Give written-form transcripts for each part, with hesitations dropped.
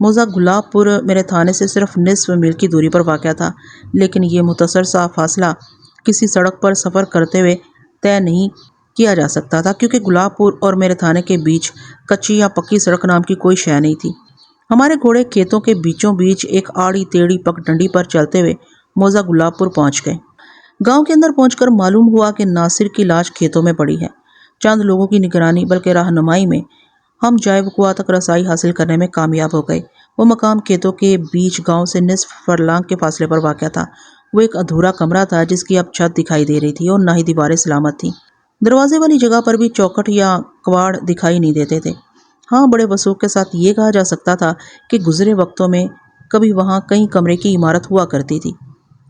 موزہ گلاب پور میرے تھانے سے صرف نصف میل کی دوری پر واقع تھا، لیکن یہ مختصر سا فاصلہ کسی سڑک پر سفر کرتے ہوئے طے نہیں کیا جا سکتا تھا، کیونکہ گلاب پور اور میرے تھانے کے بیچ کچی یا پکی سڑک نام کی کوئی شے نہیں تھی۔ ہمارے گھوڑے کھیتوں کے بیچوں بیچ ایک آڑی ٹیڑھی پگ ڈنڈی پر چلتے ہوئے موزہ گلاب پور پہنچ گئے۔ گاؤں کے اندر پہنچ کر معلوم ہوا کہ ناصر کی لاش کھیتوں میں پڑی ہے۔ چند لوگوں کی نگرانی بلکہ رہنمائی میں ہم جائے وقوع تک رسائی حاصل کرنے میں کامیاب ہو گئے۔ وہ مقام کھیتوں کے بیچ گاؤں سے نصف فرلانگ کے فاصلے پر واقع تھا۔ وہ ایک ادھورا کمرہ تھا جس کی اب چھت دکھائی دے رہی تھی اور نہ ہی دیواریں سلامت تھیں۔ دروازے والی جگہ پر بھی چوکھٹ یا کواڑ دکھائی نہیں دیتے تھے۔ ہاں، بڑے وثوق کے ساتھ یہ کہا جا سکتا تھا کہ گزرے وقتوں میں کبھی وہاں کئی کمرے کی عمارت ہوا کرتی تھی۔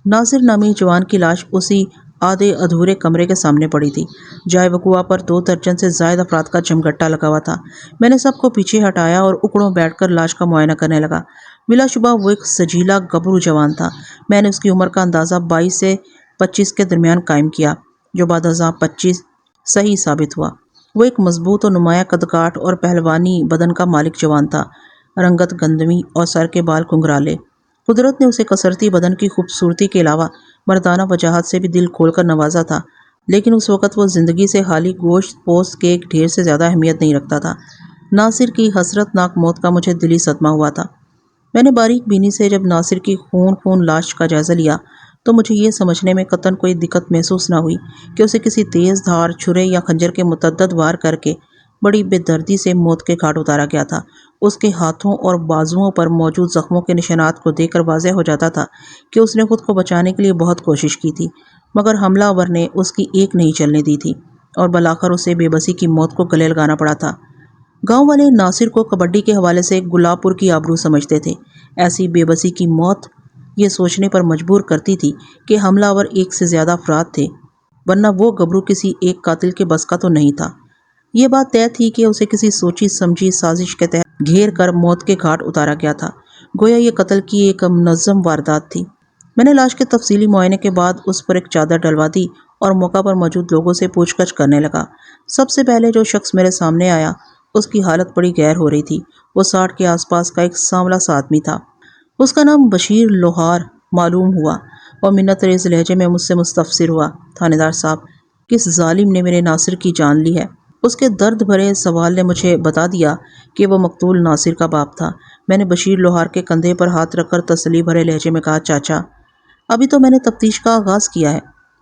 ناصر نامی جوان کی لاش اسی آدھے ادھورے کمرے کے سامنے پڑی تھی۔ جائے وقوع پر 2 درجن سے زائد افراد کا جمگٹا لگا ہوا تھا۔ میں نے سب کو پیچھے ہٹایا اور اکڑوں بیٹھ کر لاش کا معائنہ کرنے لگا۔ بلا شبہ وہ ایک سجیلا گبرو جوان تھا۔ میں نے اس کی عمر کا اندازہ 22 سے 25 کے درمیان قائم کیا، جو بعد ازاں 25 صحیح ثابت ہوا۔ وہ ایک مضبوط و نمایاں قد کاٹ اور پہلوانی بدن کا مالک جوان تھا۔ رنگت گندمی اور سر کے بال کنگرالے۔ قدرت نے اسے کسرتی بدن کی خوبصورتی کے علاوہ مردانہ وجاہت سے بھی دل کھول کر نوازا تھا، لیکن اس وقت وہ زندگی سے خالی گوشت پوست کے ایک ڈھیر سے زیادہ اہمیت نہیں رکھتا تھا۔ ناصر کی حسرت ناک موت کا مجھے دلی صدمہ ہوا تھا۔ میں نے باریک بینی سے جب ناصر کی خون لاش کا جائزہ لیا تو مجھے یہ سمجھنے میں قطعاً کوئی دقت محسوس نہ ہوئی کہ اسے کسی تیز دھار چھرے یا خنجر کے متعدد وار کر کے بڑی بے دردی سے موت کے گھاٹ اتارا گیا تھا۔ اس کے ہاتھوں اور بازوؤں پر موجود زخموں کے نشانات کو دیکھ کر واضح ہو جاتا تھا کہ اس نے خود کو بچانے کے لیے بہت کوشش کی تھی، مگر حملہ آور نے اس کی ایک نہیں چلنے دی تھی اور بالآخر اسے بے بسی کی موت کو گلے لگانا پڑا تھا۔ گاؤں والے ناصر کو کبڈی کے حوالے سے گلاب پور کی آبرو سمجھتے تھے۔ ایسی بے بسی کی موت یہ سوچنے پر مجبور کرتی تھی کہ حملہ آور ایک سے زیادہ افراد تھے، ورنہ وہ گبرو کسی ایک قاتل کے بس کا تو نہیں تھا۔ یہ بات طے تھی کہ اسے کسی سوچی سمجھی سازش کے تحت گھیر کر موت کے گھاٹ اتارا گیا تھا، گویا یہ قتل کی ایک منظم واردات تھی۔ میں نے لاش کے تفصیلی معائنے کے بعد اس پر ایک چادر ڈلوا دی اور موقع پر موجود لوگوں سے پوچھ گچھ کرنے لگا۔ سب سے پہلے جو شخص میرے سامنے آیا اس کی حالت بڑی گیر ہو رہی تھی۔ وہ 60 کے آس پاس کا ایک سانولا سا آدمی تھا۔ اس کا نام بشیر لوہار معلوم ہوا اور منت ریز لہجے میں مجھ سے مستفسر ہوا، تھانے دار صاحب، کس ظالم نے میرے ناصر کی جان لی ہے؟ اس کے درد بھرے سوال نے مجھے بتا دیا کہ وہ مقتول ناصر کا باپ تھا۔ میں نے بشیر لوہار کے کندھے پر ہاتھ رکھ کر تسلی بھرے لہجے میں کہا، چاچا، ابھی تو میں نے تفتیش کا آغاز کیا ہے،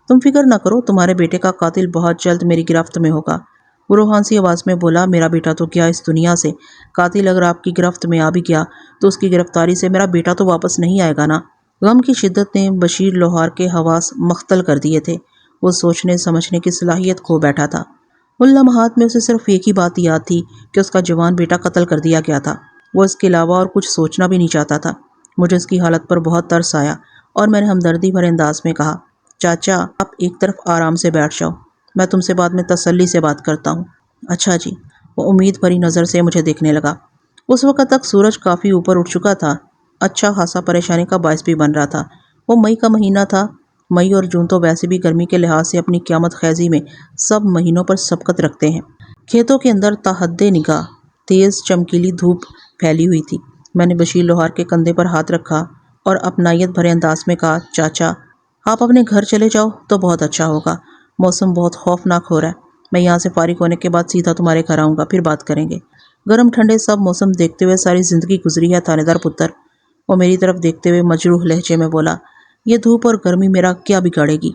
تم فکر نہ کرو، تمہارے بیٹے کا قاتل بہت جلد میری گرفت میں ہوگا۔ وہ روحان سی آواز میں بولا، میرا بیٹا تو گیا اس دنیا سے، قاتل اگر آپ کی گرفت میں آ بھی گیا تو اس کی گرفتاری سے میرا بیٹا تو واپس نہیں آئے گا نا۔ غم کی شدت نے بشیر لوہار کے حواس مختل کر دیے تھے۔ وہ سوچنے سمجھنے کی صلاحیت کھو بیٹھا تھا۔ ان لمحات میں اسے صرف ایک ہی بات یاد تھی کہ اس کا جوان بیٹا قتل کر دیا گیا تھا۔ وہ اس کے علاوہ اور کچھ سوچنا بھی نہیں چاہتا تھا۔ مجھے اس کی حالت پر بہت ترس آیا اور میں نے ہمدردی بھرے انداز میں کہا، چاچا، آپ ایک طرف آرام سے بیٹھ جاؤ، میں تم سے بعد میں تسلی سے بات کرتا ہوں۔ اچھا جی۔ وہ امید بھری نظر سے مجھے دیکھنے لگا۔ اس وقت تک سورج کافی اوپر اٹھ چکا تھا، اچھا خاصا پریشانی کا باعث بھی بن رہا تھا۔ وہ مئی کا مہینہ تھا۔ مئی اور جون تو ویسے بھی گرمی کے لحاظ سے اپنی قیامت خیزی میں سب مہینوں پر سبقت رکھتے ہیں۔ کھیتوں کے اندر تا حد نگاہ تیز چمکیلی دھوپ پھیلی ہوئی تھی۔ میں نے بشیر لوہار کے کندھے پر ہاتھ رکھا اور اپنائیت بھرے انداز میں کہا، چاچا، آپ اپنے گھر چلے جاؤ تو بہت اچھا ہوگا، موسم بہت خوفناک ہو رہا ہے۔ میں یہاں سے فارغ ہونے کے بعد سیدھا تمہارے گھر آؤں گا، پھر بات کریں گے۔ گرم ٹھنڈے سب موسم دیکھتے ہوئے ساری زندگی گزری ہے تھانے دار پتر۔ وہ میری طرف دیکھتے ہوئے مجروح لہجے میں بولا، یہ دھوپ اور گرمی میرا کیا بگاڑے گی؟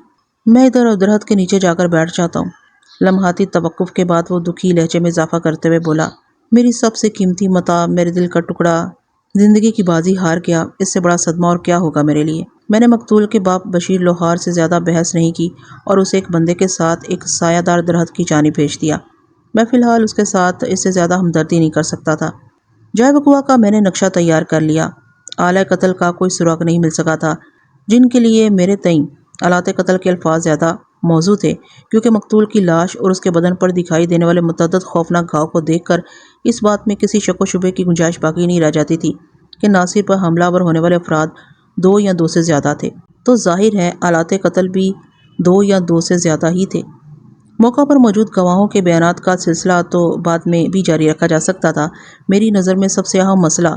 میں ادھر درخت کے نیچے جا کر بیٹھ جاتا ہوں۔ لمحاتی توقف کے بعد وہ دکھی لہجے میں اضافہ کرتے ہوئے بولا، میری سب سے قیمتی متاع، میرے دل کا ٹکڑا زندگی کی بازی ہار گیا، اس سے بڑا صدمہ اور کیا ہوگا میرے لیے؟ میں نے مقتول کے باپ بشیر لوہار سے زیادہ بحث نہیں کی اور اسے ایک بندے کے ساتھ ایک سایہ دار درخت کی جانب بھیج دیا۔ میں فی الحال اس کے ساتھ اس سے زیادہ ہمدردی نہیں کر سکتا تھا۔ جائے وقوع کا میں نے نقشہ تیار کر لیا۔ آلہ قتل کا کوئی سراغ نہیں مل سکا تھا، جن کے لیے میرے تئیں آلات قتل کے الفاظ زیادہ موزوں تھے، کیونکہ مقتول کی لاش اور اس کے بدن پر دکھائی دینے والے متعدد خوفناک گھاؤ کو دیکھ کر اس بات میں کسی شک و شبے کی گنجائش باقی نہیں رہ جاتی تھی کہ ناصر پر حملہ آور ہونے والے افراد 2 یا 2 سے زیادہ تھے۔ تو ظاہر ہے آلات قتل بھی 2 یا 2 سے زیادہ ہی تھے۔ موقع پر موجود گواہوں کے بیانات کا سلسلہ تو بعد میں بھی جاری رکھا جا سکتا تھا۔ میری نظر میں سب سے اہم مسئلہ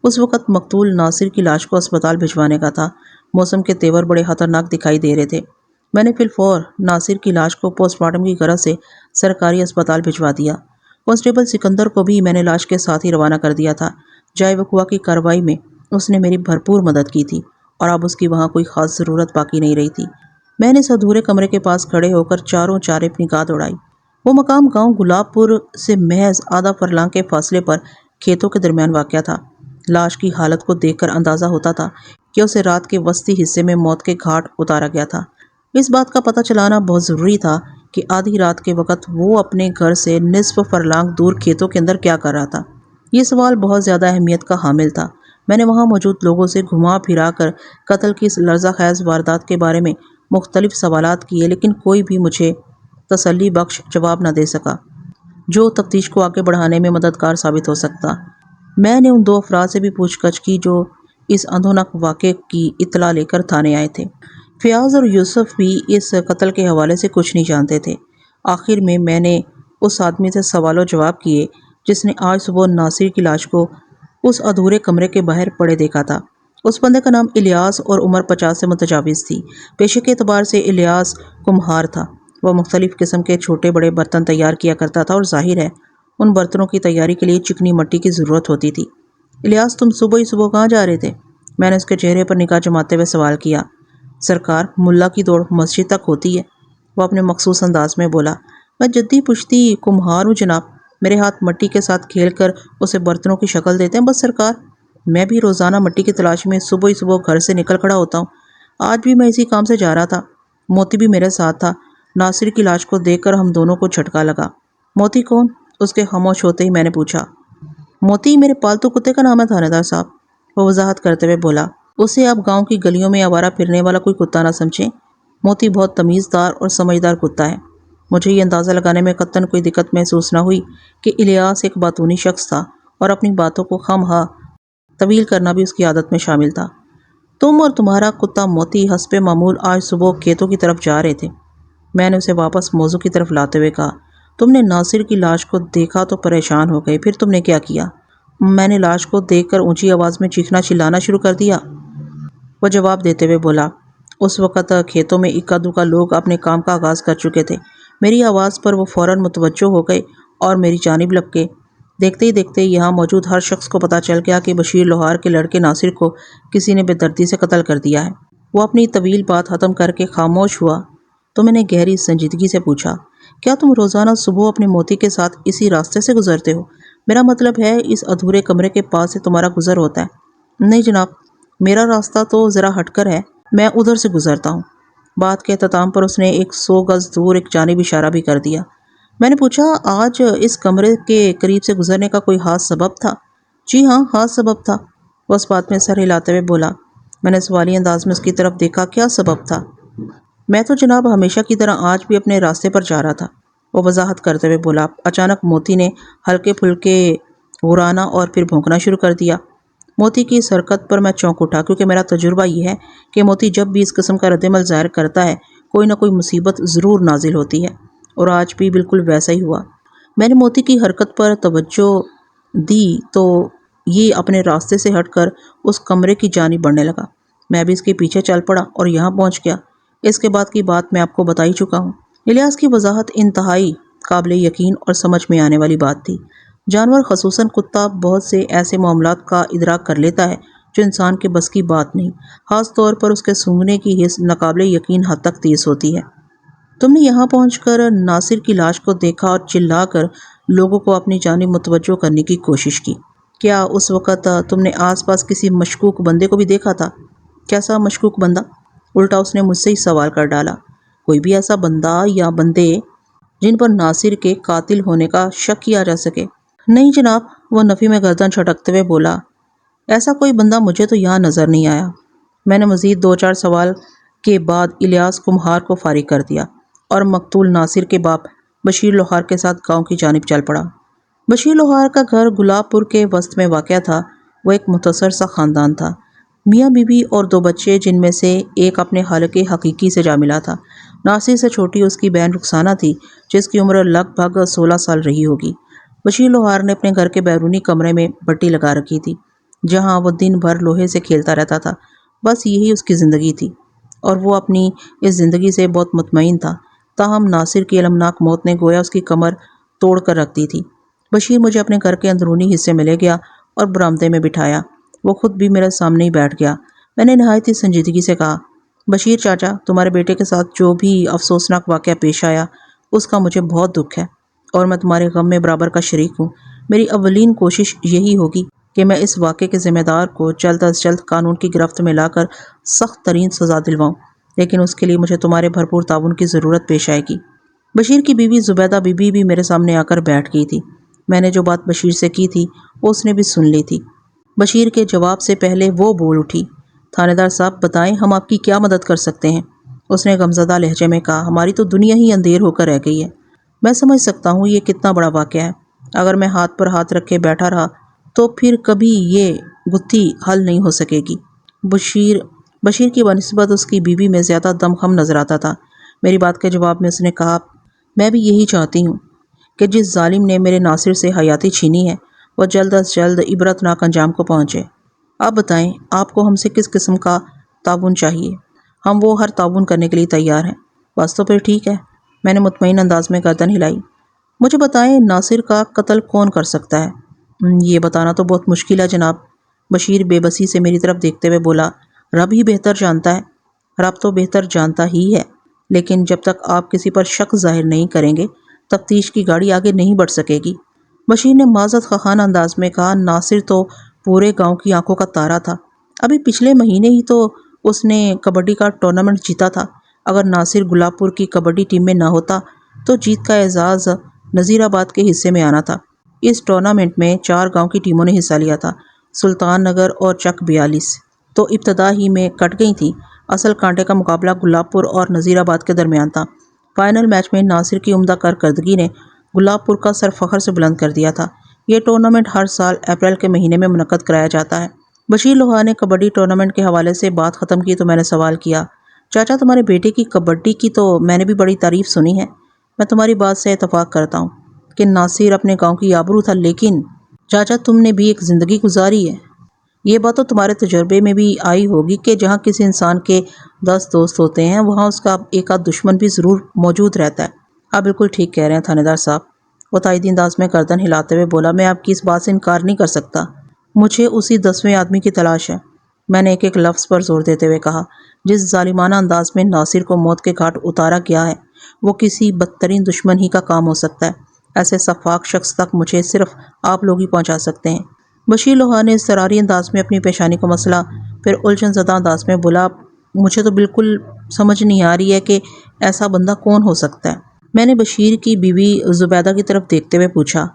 اس وقت مقتول ناصر کی لاش کو اسپتال بھجوانے کا تھا۔ موسم کے تیور بڑے خطرناک دکھائی دے رہے تھے۔ میں نے فی الفور ناصر کی لاش کو پوسٹ مارٹم کی غرض سے سرکاری اسپتال بھجوا دیا۔ کانسٹیبل سکندر کو بھی میں نے لاش کے ساتھ ہی روانہ کر دیا تھا۔ جائے وقوع کی کارروائی میں اس نے میری بھرپور مدد کی تھی اور اب اس کی وہاں کوئی خاص ضرورت باقی نہیں رہی تھی۔ میں نے اس ادھورے کمرے کے پاس کھڑے ہو کر چاروں چارے نگاہ دوڑائی۔ وہ مقام گاؤں گلاب پور سے محض آدھا فرلانگ کے فاصلے پر کھیتوں کے درمیان واقع تھا۔ لاش کی حالت کو دیکھ کر اندازہ ہوتا تھا کہ اسے رات کے وسطی حصے میں موت کے گھاٹ اتارا گیا تھا۔ اس بات کا پتہ چلانا بہت ضروری تھا کہ آدھی رات کے وقت وہ اپنے گھر سے نصف فرلانگ دور کھیتوں کے اندر کیا کر رہا تھا۔ یہ سوال بہت زیادہ اہمیت کا حامل تھا۔ میں نے وہاں موجود لوگوں سے گھما پھرا کر قتل کی اس لرزہ خیز واردات کے بارے میں مختلف سوالات کیے، لیکن کوئی بھی مجھے تسلی بخش جواب نہ دے سکا جو تفتیش کو آگے بڑھانے میں مددگار ثابت ہو سکتا۔ میں نے ان 2 افراد سے بھی پوچھ گچھ کی جو اس اندھونک واقعے کی اطلاع لے کر تھانے آئے تھے۔ فیاض اور یوسف بھی اس قتل کے حوالے سے کچھ نہیں جانتے تھے۔ آخر میں نے اس آدمی سے سوال و جواب کیے جس نے آج صبح ناصر کی لاش کو اس ادھورے کمرے کے باہر پڑے دیکھا تھا۔ اس بندے کا نام الیاس اور عمر 50 سے متجاوز تھی۔ پیشے کے اعتبار سے الیاس کمہار تھا۔ وہ مختلف قسم کے چھوٹے بڑے برتن تیار کیا کرتا تھا اور ظاہر ہے ان برتنوں کی تیاری کے لیے چکنی مٹی کی ضرورت ہوتی تھی۔ الیاس، تم صبح ہی صبح کہاں جا رہے تھے؟ میں نے اس کے چہرے پر نگاہ جماتے ہوئے سوال کیا۔ سرکار، ملا کی دوڑ مسجد تک ہوتی ہے، وہ اپنے مخصوص انداز میں بولا۔ میں جدی پشتی کمہار ہوں جناب، میرے ہاتھ مٹی کے ساتھ کھیل کر اسے برتنوں کی شکل دیتے ہیں بس سرکار۔ میں بھی روزانہ مٹی کی تلاش میں صبح ہی صبح گھر سے نکل کھڑا ہوتا ہوں۔ آج بھی میں اسی کام سے جا رہا تھا۔ موتی بھی میرے ساتھ تھا۔ ناصر کی لاش کو دیکھ کر ہم دونوں کو جھٹکا لگا۔ موتی کون؟ اس کے خاموش ہوتے ہی میں نے پوچھا۔ موتی میرے پالتو کتے کا نام ہے تھانے دار صاحب، وہ وضاحت کرتے ہوئے بولا۔ اسے آپ گاؤں کی گلیوں میں آوارہ پھرنے والا کوئی کتا نہ سمجھیں۔ موتی بہت تمیزدار اور سمجھدار کتا ہے۔ مجھے یہ اندازہ لگانے میں قطعاً کوئی دقت محسوس نہ ہوئی کہ الیاس ایک باتونی شخص تھا اور اپنی باتوں کو خواہاں طویل کرنا بھی اس کی عادت میں شامل تھا۔ تم اور تمہارا کتا موتی حسب معمول آج صبح کھیتوں کی طرف جا رہے تھے۔ میں نے اسے واپس موضوع کی طرف لاتے ہوئے کہا۔ تم نے ناصر کی لاش کو دیکھا تو پریشان ہو گئے، پھر تم نے کیا کیا؟ میں نے لاش کو دیکھ کر اونچی آواز میں چیخنا چلانا شروع کر دیا، وہ جواب دیتے ہوئے بولا۔ اس وقت کھیتوں میں اکا دکا لوگ اپنے کام کا آغاز کر چکے تھے۔ میری آواز پر وہ فوراً متوجہ ہو گئے اور میری جانب لپکے۔ دیکھتے ہی دیکھتے یہاں موجود ہر شخص کو پتہ چل گیا کہ بشیر لوہار کے لڑکے ناصر کو کسی نے بے دردی سے قتل کر دیا ہے۔ وہ اپنی طویل بات ختم کر کے خاموش ہوا تو میں نے گہری سنجیدگی سے پوچھا، کیا تم روزانہ صبح اپنے موتی کے ساتھ اسی راستے سے گزرتے ہو؟ میرا مطلب ہے اس ادھورے کمرے کے پاس سے تمہارا گزر ہوتا ہے؟ نہیں جناب، میرا راستہ تو ذرا ہٹ کر ہے، میں ادھر سے گزرتا ہوں۔ بات کے اختتام پر اس نے 100 گز دور ایک جانب اشارہ بھی کر دیا۔ میں نے پوچھا، آج اس کمرے کے قریب سے گزرنے کا کوئی خاص سبب تھا؟ جی ہاں، خاص سبب تھا، وہ اس بات میں سر ہلاتے ہوئے بولا۔ میں نے سوالی انداز میں اس کی طرف دیکھا۔ کیا سبب تھا؟ میں تو جناب ہمیشہ کی طرح آج بھی اپنے راستے پر جا رہا تھا، وہ وضاحت کرتے ہوئے بولا۔ اچانک موتی نے ہلکے پھلکے غرانا اور پھر بھونکنا شروع کر دیا۔ موتی کی اس حرکت پر میں چونک اٹھا، کیونکہ میرا تجربہ یہ ہے کہ موتی جب بھی اس قسم کا رد عمل ظاہر کرتا ہے کوئی نہ کوئی مصیبت ضرور نازل ہوتی ہے، اور آج بھی بالکل ویسا ہی ہوا۔ میں نے موتی کی حرکت پر توجہ دی تو یہ اپنے راستے سے ہٹ کر اس کمرے کی جانب بڑھنے لگا۔ میں بھی اس کے پیچھے چل پڑا اور یہاں پہنچ گیا۔ اس کے بعد کی بات میں آپ کو بتا ہی چکا ہوں۔ الیاس کی وضاحت انتہائی قابل یقین اور سمجھ میں آنے والی بات تھی۔ جانور خصوصاً کتا بہت سے ایسے معاملات کا ادراک کر لیتا ہے جو انسان کے بس کی بات نہیں، خاص طور پر اس کے سونگھنے کی حس ناقابل یقین حد تک تیز ہوتی ہے۔ تم نے یہاں پہنچ کر ناصر کی لاش کو دیکھا اور چلا کر لوگوں کو اپنی جانب متوجہ کرنے کی کوشش کی۔ کیا اس وقت تم نے آس پاس کسی مشکوک بندے کو بھی دیکھا تھا؟ کیسا مشکوک بندہ؟ الٹا اس نے مجھ سے ہی سوال کر ڈالا۔ کوئی بھی ایسا بندہ یا بندے جن پر ناصر کے قاتل ہونے کا شک کیا جا سکے؟ نہیں جناب، وہ نفی میں گردن جھٹکتے ہوئے بولا۔ ایسا کوئی بندہ مجھے تو یہاں نظر نہیں آیا۔ میں نے مزید 2-4 سوال کے بعد الیاس کمہار کو فارغ کر دیا اور مقتول ناصر کے باپ بشیر لوہار کے ساتھ گاؤں کی جانب چل پڑا۔ بشیر لوہار کا گھر گلاب پور کے وسط میں واقع تھا۔ وہ ایک مختصر سا خاندان تھا، میاں بیوی اور 2 بچے، جن میں سے ایک اپنے خالق حقیقی سے جا ملا تھا۔ ناصر سے چھوٹی اس کی بہن رخسانہ تھی، جس کی عمر لگ بھگ 16 سال رہی ہوگی۔ بشیر لوہار نے اپنے گھر کے بیرونی کمرے میں بٹی لگا رکھی تھی۔ جہاں وہ دن بھر لوہے سے کھیلتا رہتا تھا۔ بس یہی اس کی زندگی تھی اور وہ اپنی اس زندگی سے بہت مطمئن تھا۔ تاہم ناصر کی المناک موت نے گویا اس کی کمر توڑ کر رکھ دی تھی۔ بشیر مجھے اپنے گھر کے اندرونی حصے میں لے گیا اور برآمدے میں بٹھایا۔ وہ خود بھی میرے سامنے ہی بیٹھ گیا۔ میں نے نہایت ہی سنجیدگی سے کہا، بشیر چاچا، تمہارے بیٹے کے ساتھ جو بھی افسوسناک واقعہ پیش آیا اس کا مجھے بہت دکھ ہے اور میں تمہارے غم میں برابر کا شریک ہوں۔ میری اولین کوشش یہی ہوگی کہ میں اس واقعے کے ذمہ دار کو جلد از جلد قانون کی گرفت میں لا کر سخت ترین سزا دلواؤں، لیکن اس کے لیے مجھے تمہارے بھرپور تعاون کی ضرورت پیش آئے گی۔ بشیر کی بیوی زبیدہ بی بی بھی میرے سامنے آ کر بیٹھ گئی تھی۔ میں نے جو بات بشیر سے کی تھی وہ اس نے بھی سن لی تھی۔ بشیر کے جواب سے پہلے وہ بول اٹھی، تھانے دار صاحب بتائیں ہم آپ کی کیا مدد کر سکتے ہیں؟ اس نے غمزدہ لہجے میں کہا، ہماری تو دنیا ہی اندھیر ہو کر رہ گئی ہے۔ میں سمجھ سکتا ہوں یہ کتنا بڑا واقعہ ہے۔ اگر میں ہاتھ پر ہاتھ رکھے بیٹھا رہا تو پھر کبھی یہ گتھی حل نہیں ہو سکے گی۔ بشیر کی بنسبت اس کی بیوی میں زیادہ دم خم نظر آتا تھا۔ میری بات کے جواب میں اس نے کہا، میں بھی یہی چاہتی ہوں کہ جس ظالم نے میرے ناصر سے حیاتی چھینی ہے وہ جلد از جلد عبرتناک انجام کو پہنچے۔ آپ بتائیں آپ کو ہم سے کس قسم کا تعاون چاہیے؟ ہم وہ ہر تعاون کرنے کے لیے تیار ہیں۔ بس تو پھر ٹھیک ہے۔ میں نے مطمئن انداز میں گردن ہلائی۔ مجھے بتائیں ناصر کا قتل کون کر سکتا ہے؟ یہ بتانا تو بہت مشکل ہے جناب۔ بشیر بے بسی سے میری طرف دیکھتے ہوئے بولا، رب ہی بہتر جانتا ہے۔ رب تو بہتر جانتا ہی ہے، لیکن جب تک آپ کسی پر شک ظاہر نہیں کریں گے تفتیش کی گاڑی آگے نہیں بڑھ سکے گی۔ بشیر نے معذرت خواہانہ انداز میں کہا، ناصر تو پورے گاؤں کی آنکھوں کا تارا تھا۔ ابھی پچھلے مہینے ہی تو اس نے کبڈی کا ٹورنامنٹ جیتا تھا۔ اگر ناصر گلاب پور کی کبڈی ٹیم میں نہ ہوتا تو جیت کا اعزاز نذیر آباد کے حصے میں آنا تھا۔ اس ٹورنامنٹ میں 4 گاؤں کی ٹیموں نے حصہ لیا تھا، سلطان نگر اور چک 42 تو ابتدا ہی میں کٹ گئی تھیں۔ اصل کانٹے کا مقابلہ گلاب پور اور نذیر آباد کے درمیان تھا۔ فائنل میچ میں ناصر کی عمدہ کارکردگی نے گلاب پور کا سر فخر سے بلند کر دیا تھا۔ یہ ٹورنامنٹ ہر سال اپریل کے مہینے میں منعقد کرایا جاتا ہے۔ بشیر لوہا نے کبڈی ٹورنامنٹ کے حوالے سے بات ختم کی تو میں نے سوال کیا، چاچا تمہارے بیٹے کی کبڈی کی تو میں نے بھی بڑی تعریف سنی ہے۔ میں تمہاری بات سے اتفاق کرتا ہوں کہ ناصر اپنے گاؤں کی آبرو تھا، لیکن چاچا تم نے بھی ایک زندگی گزاری ہے۔ یہ بات تو تمہارے تجربے میں بھی آئی ہوگی کہ جہاں کسی انسان کے 10 دوست ہوتے ہیں وہاں اس کا ایک آدھ دشمن بھی ضرور موجود رہتا ہے۔ آپ بالکل ٹھیک کہہ رہے ہیں تھانے دار صاحب۔ وہ تائیدی انداز میں گردن ہلاتے ہوئے بولا، میں آپ کی اس بات سے انکار نہیں کر سکتا۔ مجھے اسی 10ویں آدمی کی تلاش ہے۔ میں نے ایک ایک لفظ پر زور دیتے ہوئے کہا، جس ظالمانہ انداز میں ناصر کو موت کے گھاٹ اتارا گیا ہے وہ کسی بدترین دشمن ہی کا کام ہو سکتا ہے۔ ایسے شفاق شخص تک مجھے صرف آپ لوگ ہی پہنچا سکتے ہیں۔ بشیر لوہا نے اضطراری انداز میں اپنی پیشانی کو مسلا، پھر الجھن زدہ انداز میں بولا، مجھے تو بالکل سمجھ نہیں آ رہی ہے کہ ایسا بندہ کون ہو سکتا ہے۔ میں نے بشیر کی بیوی زبیدہ کی طرف دیکھتے ہوئے پوچھا،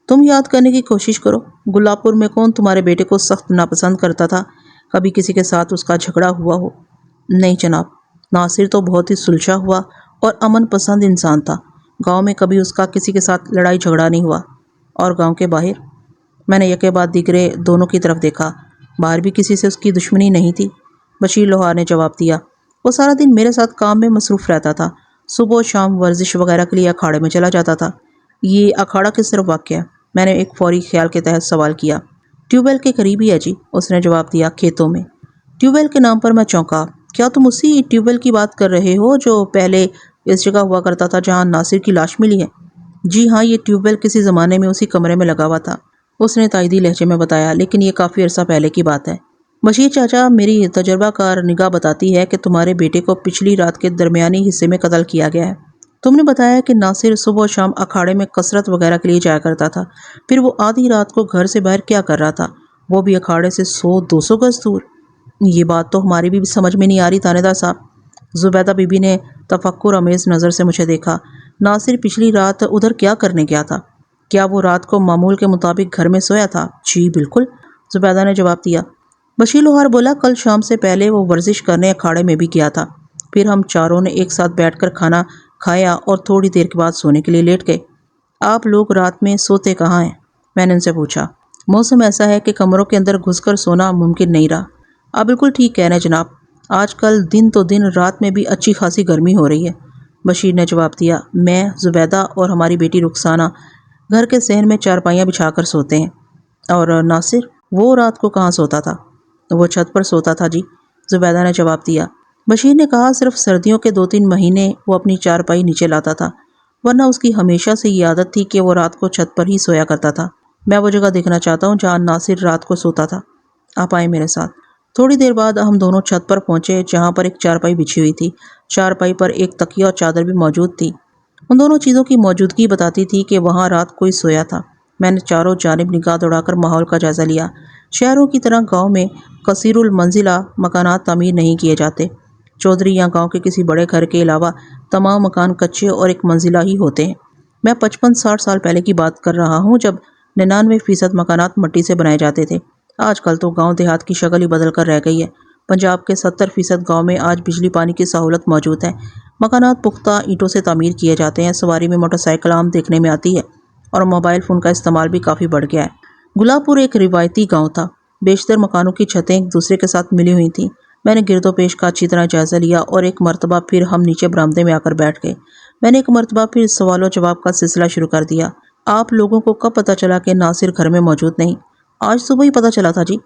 تم یاد کرنے کی کوشش کرو، گلاب پور میں کون تمہارے بیٹے کو سخت ناپسند کرتا تھا؟ کبھی کسی کے ساتھ اس کا جھگڑا ہوا ہو؟ نہیں جناب، ناصر تو بہت ہی سلجھا ہوا اور امن پسند انسان تھا۔ گاؤں میں کبھی اس کا کسی کے ساتھ لڑائی جھگڑا نہیں ہوا۔ اور گاؤں کے باہر؟ میں نے یکے بعد دیگرے دونوں کی طرف دیکھا۔ باہر بھی کسی سے اس کی دشمنی نہیں تھی؟ بشیر لوہا نے جواب دیا، وہ سارا دن میرے ساتھ کام میں مصروف رہتا تھا، صبح و شام ورزش وغیرہ کے لیے اکھاڑے میں چلا جاتا تھا۔ یہ اکھاڑا کس طرف واقع ہے؟ میں نے ایک فوری خیال کے تحت سوال کیا۔ ٹیوب ویل کے قریب ہی ہے جی، اس نے جواب دیا، کھیتوں میں۔ ٹیوب ویل کے نام پر میں چونکا۔ کیا تم اسی ٹیوب ویل کی بات کر رہے ہو جو پہلے اس جگہ ہوا کرتا تھا جہاں ناصر کی لاش ملی ہے؟ جی ہاں، یہ ٹیوب ویل کسی زمانے میں اسی کمرے میں لگا ہوا تھا، اس نے تائیدی لہجے میں بتایا، لیکن یہ کافی عرصہ پہلے کی بات ہے۔ بشیر چاچا، میری تجربہ کار نگاہ بتاتی ہے کہ تمہارے بیٹے کو پچھلی رات کے درمیانی حصے میں قتل کیا گیا ہے۔ تم نے بتایا کہ ناصر صبح و شام اکھاڑے میں کسرت وغیرہ کے لیے جایا کرتا تھا، پھر وہ آدھی رات کو گھر سے باہر کیا کر رہا تھا، وہ بھی اکھاڑے سے 100-200 گز دور؟ یہ بات تو ہماری بھی سمجھ میں نہیں آ رہی تھانے دار صاحب۔ زبیدہ بی بی نے تفکر آمیز نظر سے مجھے دیکھا۔ ناصر پچھلی رات ادھر کیا کرنے گیا تھا؟ کیا وہ رات کو معمول کے مطابق گھر میں سویا تھا؟ جی بالکل، زبیدہ نے جواب دیا۔ بشیر لوہار بولا، کل شام سے پہلے وہ ورزش کرنے اکھاڑے میں بھی گیا تھا، پھر ہم چاروں نے ایک ساتھ بیٹھ کر کھانا کھایا اور تھوڑی دیر کے بعد سونے کے لیے لیٹ گئے۔ آپ لوگ رات میں سوتے کہاں ہیں؟ میں نے ان سے پوچھا۔ موسم ایسا ہے کہ کمروں کے اندر گھس کر سونا ممکن نہیں رہا۔ آپ بالکل ٹھیک کہہ رہے ہیں جناب، آج کل دن تو دن رات میں بھی اچھی خاصی گرمی ہو رہی ہے، بشیر نے جواب دیا۔ میں، زبیدہ اور ہماری بیٹی رخسانہ گھر کے صحن میں چارپائیاں بچھا کر سوتے ہیں۔ اور ناصر؟ وہ رات کو کہاں سوتا تھا؟ وہ چھت پر سوتا تھا جی، زبیدہ نے جواب دیا۔ بشیر نے کہا صرف سردیوں کے 2-3 مہینے وہ اپنی چارپائی نیچے لاتا تھا، ورنہ اس کی ہمیشہ سے یہ عادت تھی کہ وہ رات کو چھت پر ہی سویا کرتا تھا۔ میں وہ جگہ دیکھنا چاہتا ہوں جہاں ناصر رات کو سوتا تھا، آپ آئیں میرے ساتھ۔ تھوڑی دیر بعد ہم دونوں چھت پر پہنچے جہاں پر ایک چارپائی بچھی ہوئی تھی۔ چارپائی پر ایک تکیہ اور چادر بھی موجود تھی۔ ان دونوں چیزوں کی موجودگی بتاتی تھی کہ وہاں رات کوئی سویا تھا۔ میں نے چاروں جانب نگاہ دوڑا کر ماحول کا جائزہ لیا۔ شہروں کی طرح گاؤں میں کثیر المنزلہ مکانات تعمیر نہیں کیے جاتے۔ چودھری یا گاؤں کے کسی بڑے گھر کے علاوہ تمام مکان کچے اور ایک منزلہ ہی ہوتے ہیں۔ میں 55-60 سال پہلے کی بات کر رہا ہوں جب 99% مکانات مٹی سے بنائے جاتے تھے۔ آج کل تو گاؤں دیہات کی شکل ہی بدل کر رہ گئی ہے۔ پنجاب کے 70% گاؤں میں آج بجلی پانی کی سہولت موجود ہے۔ مکانات پختہ اینٹوں سے تعمیر کیے جاتے ہیں۔ سواری میں موٹر سائیکل عام دیکھنے میں آتی ہے اور موبائل فون کا استعمال بھی کافی بڑھ گیا ہے۔ گلاب پور ایک روایتی گاؤں تھا۔ بیشتر مکانوں کی چھتیں ایک دوسرے کے ساتھ ملی ہوئی تھیں۔ میں نے گرد و پیش کا اچھی طرح جائزہ لیا اور ایک مرتبہ پھر ہم نیچے برآمدے میں آ کر بیٹھ گئے۔ میں نے ایک مرتبہ پھر سوال و جواب کا سلسلہ شروع کر دیا۔ آپ لوگوں کو کب پتہ چلا کہ ناصر گھر میں موجود نہیں؟ آج صبح ہی پتہ چلا تھا جی،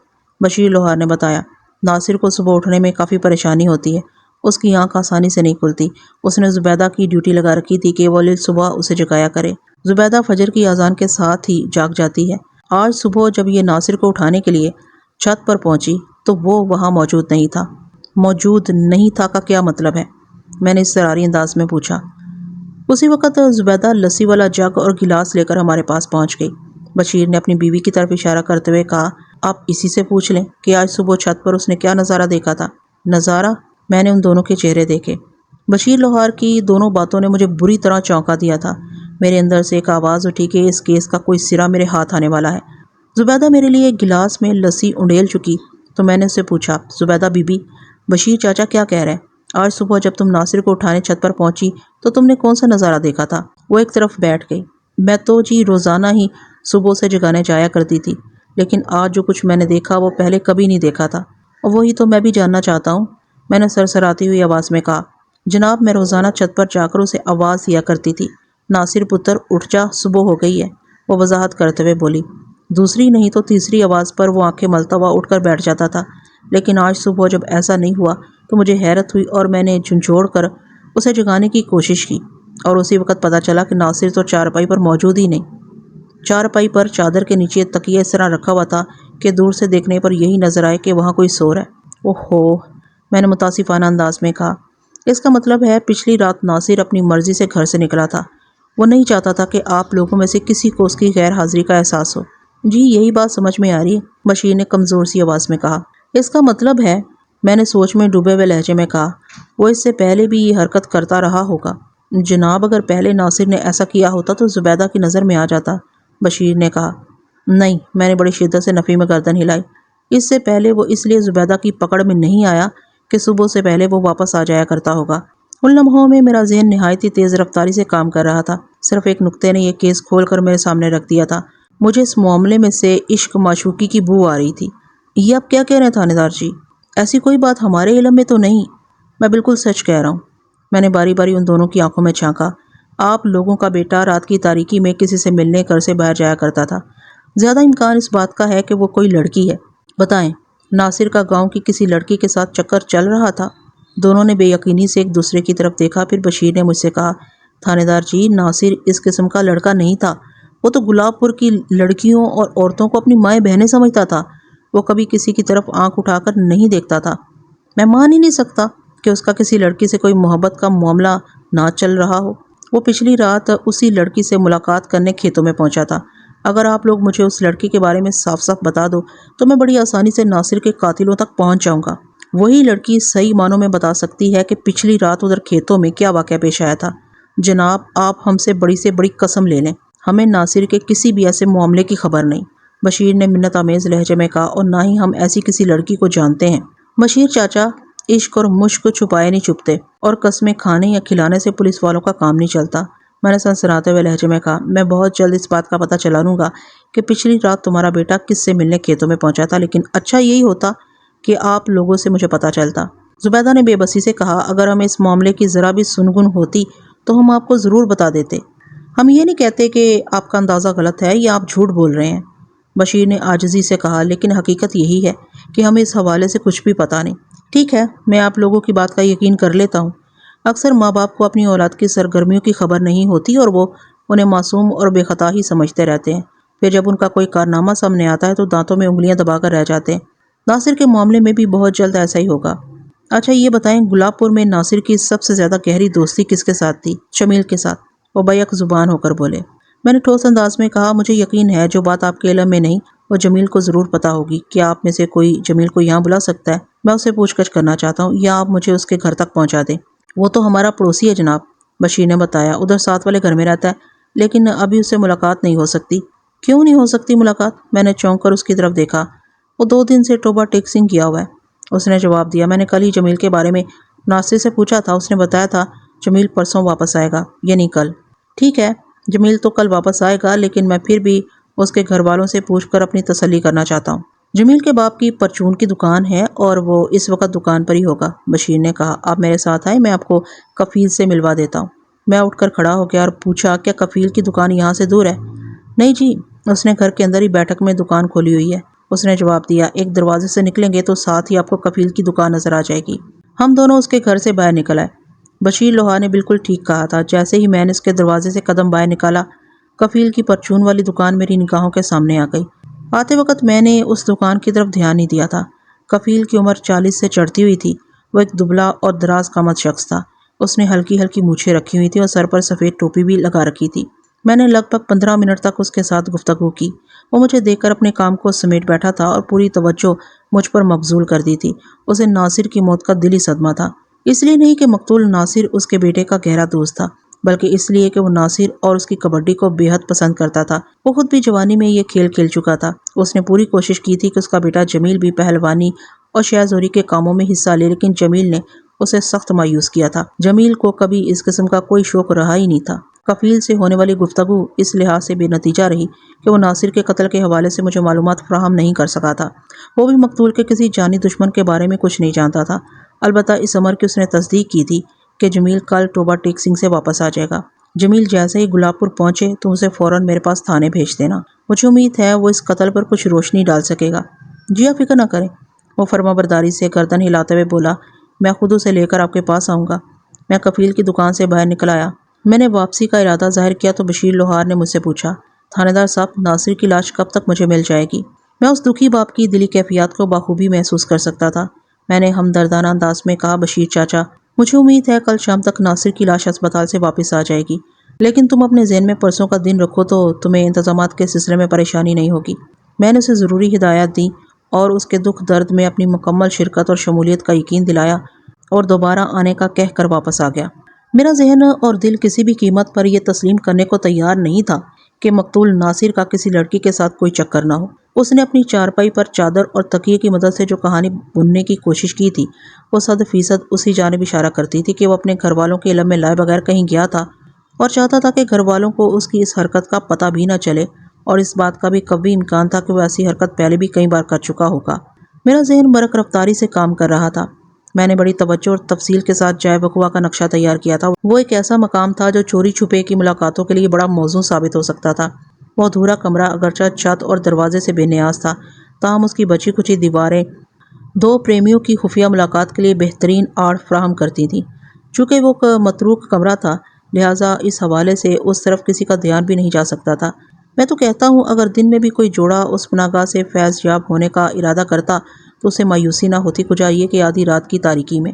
بشیر لوہار نے بتایا۔ ناصر کو صبح اٹھنے میں کافی پریشانی ہوتی ہے۔ اس کی آنکھ آسانی سے نہیں کھلتی۔ اس نے زبیدہ کی ڈیوٹی لگا رکھی تھی کہ وہ لیل صبح اسے جگایا کرے۔ زبیدہ فجر کی اذان کے ساتھ ہی جاگ جاتی ہے۔ آج صبح جب یہ ناصر کو اٹھانے کے لیے چھت پر پہنچی تو وہ وہاں موجود نہیں تھا۔ موجود نہیں تھا کا کیا مطلب ہے؟ میں نے اضطراری انداز میں پوچھا۔ اسی وقت زبیدہ لسی والا جگ اور گلاس لے کر ہمارے پاس پہنچ گئی۔ بشیر نے اپنی بیوی کی طرف اشارہ کرتے ہوئے کہا، آپ اسی سے پوچھ لیں کہ آج صبح چھت پر اس نے کیا نظارہ دیکھا تھا۔ نظارہ؟ میں نے ان دونوں کے چہرے دیکھے۔ بشیر لوہار کی دونوں باتوں نے مجھے بری طرح چونکا دیا تھا۔ میرے اندر سے ایک آواز اٹھی کہ اس کیس کا کوئی سرا میرے ہاتھ آنے والا ہے۔ زبیدہ میرے لیے ایک گلاس میں لسی انڈیل چکی تو میں نے اس سے پوچھا، زبیدہ بی بی، بشیر چاچا کیا کہہ رہے ہیں؟ آج صبح جب تم ناصر کو اٹھانے چھت پر پہنچی تو تم نے کون سا نظارہ دیکھا تھا؟ وہ ایک طرف بیٹھ گئی۔ میں تو جی روزانہ ہی صبح سے جگانے جایا کرتی تھی، لیکن آج جو کچھ میں نے دیکھا وہ پہلے کبھی نہیں دیکھا تھا، اور وہی تو میں بھی جاننا چاہتا ہوں۔ میں نے سرسراتی ہوئی آواز میں کہا، جناب میں روزانہ چھت پر جا کر اسے آواز دیا کرتی تھی، ناصر پتر اٹھ جا، صبح ہو گئی ہے۔ وہ وضاحت کرتے ہوئے بولی۔ دوسری نہیں تو تیسری آواز پر وہ آنکھیں ملتا ہوا اٹھ کر بیٹھ جاتا تھا، لیکن آج صبح جب ایسا نہیں ہوا تو مجھے حیرت ہوئی اور میں نے جھنجھوڑ کر اسے جگانے کی کوشش کی، اور اسی وقت پتہ چلا کہ ناصر تو چارپائی پر موجود ہی نہیں۔ چارپائی پر چادر کے نیچے تکیہ اس طرح رکھا ہوا تھا کہ دور سے دیکھنے پر یہی نظر آئے کہ وہاں کوئی سو رہا ہے۔ اوہو، میں نے متاسفانہ انداز میں کہا، اس کا مطلب ہے پچھلی رات ناصر اپنی مرضی سے گھر سے نکلا تھا۔ وہ نہیں چاہتا تھا کہ آپ لوگوں میں سے کسی کو اس کی غیر حاضری کا احساس ہو۔ جی یہی بات سمجھ میں آ رہی ہے، بشیر نے کمزور سی آواز میں کہا۔ اس کا مطلب ہے، میں نے سوچ میں ڈوبے ہوئے لہجے میں کہا، وہ اس سے پہلے بھی یہ حرکت کرتا رہا ہوگا۔ جناب اگر پہلے ناصر نے ایسا کیا ہوتا تو زبیدہ کی نظر میں آ جاتا، بشیر نے کہا۔ نہیں، میں نے بڑی شدت سے نفی میں گردن ہلائی۔ اس سے پہلے وہ اس لیے زبیدہ کی پکڑ میں نہیں آیا کہ صبح سے پہلے وہ واپس آ جایا کرتا ہوگا۔ ان لمحوں میں میرا ذہن نہایت ہی تیز رفتاری سے کام کر رہا تھا۔ صرف ایک نکتے نے یہ کیس کھول کر میرے سامنے رکھ دیا تھا۔ مجھے اس معاملے میں سے عشق معشوقی کی بو آ رہی تھی۔ یہ آپ کیا کہہ رہے ہیں تھانے دار جی؟ ایسی کوئی بات ہمارے علم میں تو نہیں۔ میں بالکل سچ کہہ رہا ہوں۔ میں نے باری باری ان دونوں کی آنکھوں میں جھانکا۔ آپ لوگوں کا بیٹا رات کی تاریکی میں کسی سے ملنے گھر سے باہر جایا کرتا تھا۔ زیادہ امکان اس بات کا ہے کہ وہ کوئی لڑکی ہے۔ بتائیں، ناصر کا گاؤں کی کسی لڑکی کے ساتھ چکر چل رہا تھا؟ دونوں نے بے یقینی سے ایک دوسرے کی طرف دیکھا۔ پھر بشیر نے مجھ سے کہا، تھانے دار جی، ناصر اس قسم کا لڑکا نہیں تھا۔ وہ تو گلاب پور کی لڑکیوں اور عورتوں کو اپنی مائیں بہنیں سمجھتا تھا۔ وہ کبھی کسی کی طرف آنکھ اٹھا کر نہیں دیکھتا تھا۔ میں مان ہی نہیں سکتا کہ اس کا کسی لڑکی سے کوئی محبت کا معاملہ نہ چل رہا ہو۔ وہ پچھلی رات اسی لڑکی سے ملاقات کرنے کھیتوں میں پہنچا تھا۔ اگر آپ لوگ مجھے اس لڑکی کے بارے میں صاف صاف بتا دو تو میں بڑی آسانی سے ناصر کے قاتلوں تک پہنچ جاؤں گا۔ وہی لڑکی صحیح معنوں میں بتا سکتی ہے کہ پچھلی رات ادھر کھیتوں میں کیا واقعہ پیش آیا تھا۔ جناب آپ ہم سے بڑی سے بڑی قسم لے لیں، ہمیں ناصر کے کسی بھی ایسے معاملے کی خبر نہیں، بشیر نے منت آمیز لہجے میں کہا، اور نہ ہی ہم ایسی کسی لڑکی کو جانتے ہیں۔ بشیر چاچا، عشق اور مشق چھپائے نہیں چھپتے، اور قسمیں کھانے یا کھلانے سے پولیس والوں کا کام نہیں چلتا، میں نے سنسناتے ہوئے لہجے میں کہا۔ میں بہت جلد اس بات کا پتہ چلا لوں گا کہ پچھلی رات تمہارا بیٹا کس سے ملنے کھیتوں میں پہنچا تھا، لیکن اچھا یہی ہوتا کہ آپ لوگوں سے مجھے پتہ چلتا۔ زبیدہ نے بے بسی سے کہا، اگر ہمیں اس معاملے کی ذرا بھی سنگن ہوتی تو ہم آپ کو ضرور بتا دیتے۔ ہم یہ نہیں کہتے کہ آپ کا اندازہ غلط ہے یا آپ جھوٹ بول رہے ہیں، بشیر نے عاجزی سے کہا، لیکن حقیقت یہی ہے کہ ہمیں اس حوالے سے کچھ بھی پتہ نہیں۔ ٹھیک ہے، میں آپ لوگوں کی بات کا یقین کر لیتا ہوں۔ اکثر ماں باپ کو اپنی اولاد کی سرگرمیوں کی خبر نہیں ہوتی اور وہ انہیں معصوم اور بے خطا ہی سمجھتے رہتے ہیں۔ پھر جب ان کا کوئی کارنامہ سامنے آتا ہے تو دانتوں میں انگلیاں دبا کر رہ جاتے ہیں۔ ناصر کے معاملے میں بھی بہت جلد ایسا ہی ہوگا۔ اچھا یہ بتائیں، گلاب پور میں ناصر کی سب سے زیادہ گہری دوستی کس کے ساتھ تھی؟ شمیل کے ساتھ، وہ بیک زبان ہو کر بولے۔ میں نے ٹھوس انداز میں کہا، مجھے یقین ہے جو بات آپ کے علم میں نہیں وہ جمیل کو ضرور پتہ ہوگی۔ کیا آپ میں سے کوئی جمیل کو یہاں بلا سکتا ہے؟ میں اسے پوچھ گچھ کرنا چاہتا ہوں، یا آپ مجھے اس کے گھر تک پہنچا دیں۔ وہ تو ہمارا پڑوسی ہے جناب، بشیر نے بتایا، ادھر ساتھ والے گھر میں رہتا ہے، لیکن ابھی اس سے ملاقات نہیں ہو سکتی۔ کیوں نہیں ہو سکتی ملاقات؟ میں نے چونک کر اس کی طرف دیکھا۔ وہ 2 دن سے ٹوبہ ٹیکسنگ کیا ہوا ہے، اس نے جواب دیا۔ میں نے کل ہی جمیل کے بارے میں ناصر سے پوچھا تھا، اس نے بتایا تھا جمیل پرسوں واپس آئے گا، یعنی کل۔ ٹھیک ہے، جمیل تو کل واپس آئے گا، لیکن میں پھر بھی اس کے گھر والوں سے پوچھ کر اپنی تسلی کرنا چاہتا ہوں۔ جمیل کے باپ کی پرچون کی دکان ہے اور وہ اس وقت دکان پر ہی ہوگا، بشیر نے کہا۔ آپ میرے ساتھ آئیں، میں آپ کو کفیل سے ملوا دیتا ہوں۔ میں اٹھ کر کھڑا ہو گیا اور پوچھا، کیا کفیل کی دکان یہاں سے دور ہے؟ نہیں جی، اس نے گھر کے اندر ہی بیٹھک میں دکان کھولی ہوئی ہے، اس نے جواب دیا۔ ایک دروازے سے نکلیں گے تو ساتھ ہی آپ کو کفیل کی دکان نظر آ جائے گی۔ ہم دونوں اس کے گھر سے باہر نکل آئے۔ بشیر لوہار نے بالکل ٹھیک کہا تھا۔ جیسے ہی میں نے اس کے دروازے سے قدم باہر نکالا، کفیل کی پرچون والی دکان میری نگاہوں کے سامنے آ گئی۔ آتے وقت میں نے اس دکان کی طرف دھیان نہیں دیا تھا۔ کفیل کی عمر 40 سے چڑھتی ہوئی تھی۔ وہ ایک دبلا اور دراز قامت شخص تھا۔ اس نے ہلکی ہلکی مونچھیں رکھی ہوئی تھی اور سر پر سفید ٹوپی بھی لگا رکھی تھی۔ میں نے لگ بھگ 15 منٹ تک اس کے ساتھ گفتگو کی۔ وہ مجھے دیکھ کر اپنے کام کو سمیٹ بیٹھا تھا اور پوری توجہ مجھ پر مبذول کر دی تھی۔ اسے ناصر کی موت کا دلی صدمہ تھا، اس لیے نہیں کہ مقتول ناصر اس کے بیٹے کا گہرا دوست تھا، بلکہ اس لیے کہ وہ ناصر اور اس کی کبڈی کو بے حد پسند کرتا تھا۔ وہ خود بھی جوانی میں یہ کھیل کھیل چکا تھا۔ اس نے پوری کوشش کی تھی کہ اس کا بیٹا جمیل بھی پہلوانی اور شہ زوری کے کاموں میں حصہ لے، لیکن جمیل نے اسے سخت مایوس کیا تھا۔ جمیل کو کبھی اس قسم کا کوئی شوق رہا ہی نہیں تھا۔ کفیل سے ہونے والی گفتگو اس لحاظ سے بے نتیجہ رہی کہ وہ ناصر کے قتل کے حوالے سے مجھے معلومات فراہم نہیں کر سکا تھا۔ وہ بھی مقتول کے کسی جانی دشمن کے بارے میں کچھ نہیں جانتا تھا۔ البتہ اس امر کی اس نے تصدیق کی تھی کہ جمیل کل ٹوبہ ٹیکسنگ سے واپس آ جائے گا۔ جمیل جیسے ہی گلاب پور پہنچے تو اسے فوراً میرے پاس تھانے بھیج دینا۔ مجھے امید ہے وہ اس قتل پر کچھ روشنی ڈال سکے گا۔ جی آپ فکر نہ کریں، وہ فرما برداری سے گردن ہلاتے ہوئے بولا، میں خود اسے لے کر آپ کے پاس آؤں گا۔ میں کفیل کی دکان سے باہر نکل آیا۔ میں نے واپسی کا ارادہ ظاہر کیا تو بشیر لوہار نے مجھ سے پوچھا، تھانے دار صاحب، ناصر کی لاش کب تک مجھے مل جائے گی؟ میں اس دکھی باپ کی دلی کیفیات کو بخوبی محسوس کر سکتا تھا۔ میں نے ہمدردانہ انداز میں کہا، بشیر چاچا، مجھے امید ہے کل شام تک ناصر کی لاش اسپتال سے واپس آ جائے گی، لیکن تم اپنے ذہن میں پرسوں کا دن رکھو تو تمہیں انتظامات کے سلسلے میں پریشانی نہیں ہوگی۔ میں نے اسے ضروری ہدایات دی اور اس کے دکھ درد میں اپنی مکمل شرکت اور شمولیت کا یقین دلایا اور دوبارہ آنے کا کہہ کر واپس آ گیا۔ میرا ذہن اور دل کسی بھی قیمت پر یہ تسلیم کرنے کو تیار نہیں تھا کہ مقتول ناصر کا کسی لڑکی کے ساتھ کوئی چکر نہ ہو۔ اس نے اپنی چارپائی پر چادر اور تکیے کی مدد سے جو کہانی بننے کی کوشش کی تھی وہ 100% اسی جانب اشارہ کرتی تھی کہ وہ اپنے گھر والوں کے علم میں لائے بغیر کہیں گیا تھا اور چاہتا تھا کہ گھر والوں کو اس کی اس حرکت کا پتہ بھی نہ چلے، اور اس بات کا بھی قوی امکان تھا کہ وہ ایسی حرکت پہلے بھی کئی بار کر چکا ہوگا۔ میرا ذہن برق رفتاری سے کام کر رہا تھا۔ میں نے بڑی توجہ اور تفصیل کے ساتھ جائے وقوع کا نقشہ تیار کیا تھا۔ وہ ایک ایسا مقام تھا جو چوری چھپے کی ملاقاتوں کے لیے بڑا موزوں ثابت ہو سکتا تھا۔ وہ ادھورا کمرہ اگرچہ چھت اور دروازے سے بے نیاز تھا، تاہم اس کی بچی کچی دیواریں 2 پریمیوں کی خفیہ ملاقات کے لیے بہترین آڑ فراہم کرتی تھیں۔ چونکہ وہ متروک کمرہ تھا، لہٰذا اس حوالے سے اس طرف کسی کا دھیان بھی نہیں جا سکتا تھا۔ میں تو کہتا ہوں اگر دن میں بھی کوئی جوڑا اس پناہگاہ سے فیض یاب ہونے کا ارادہ کرتا تو اسے مایوسی نہ ہوتی کجا یہ کہ آدھی رات کی تاریکی میں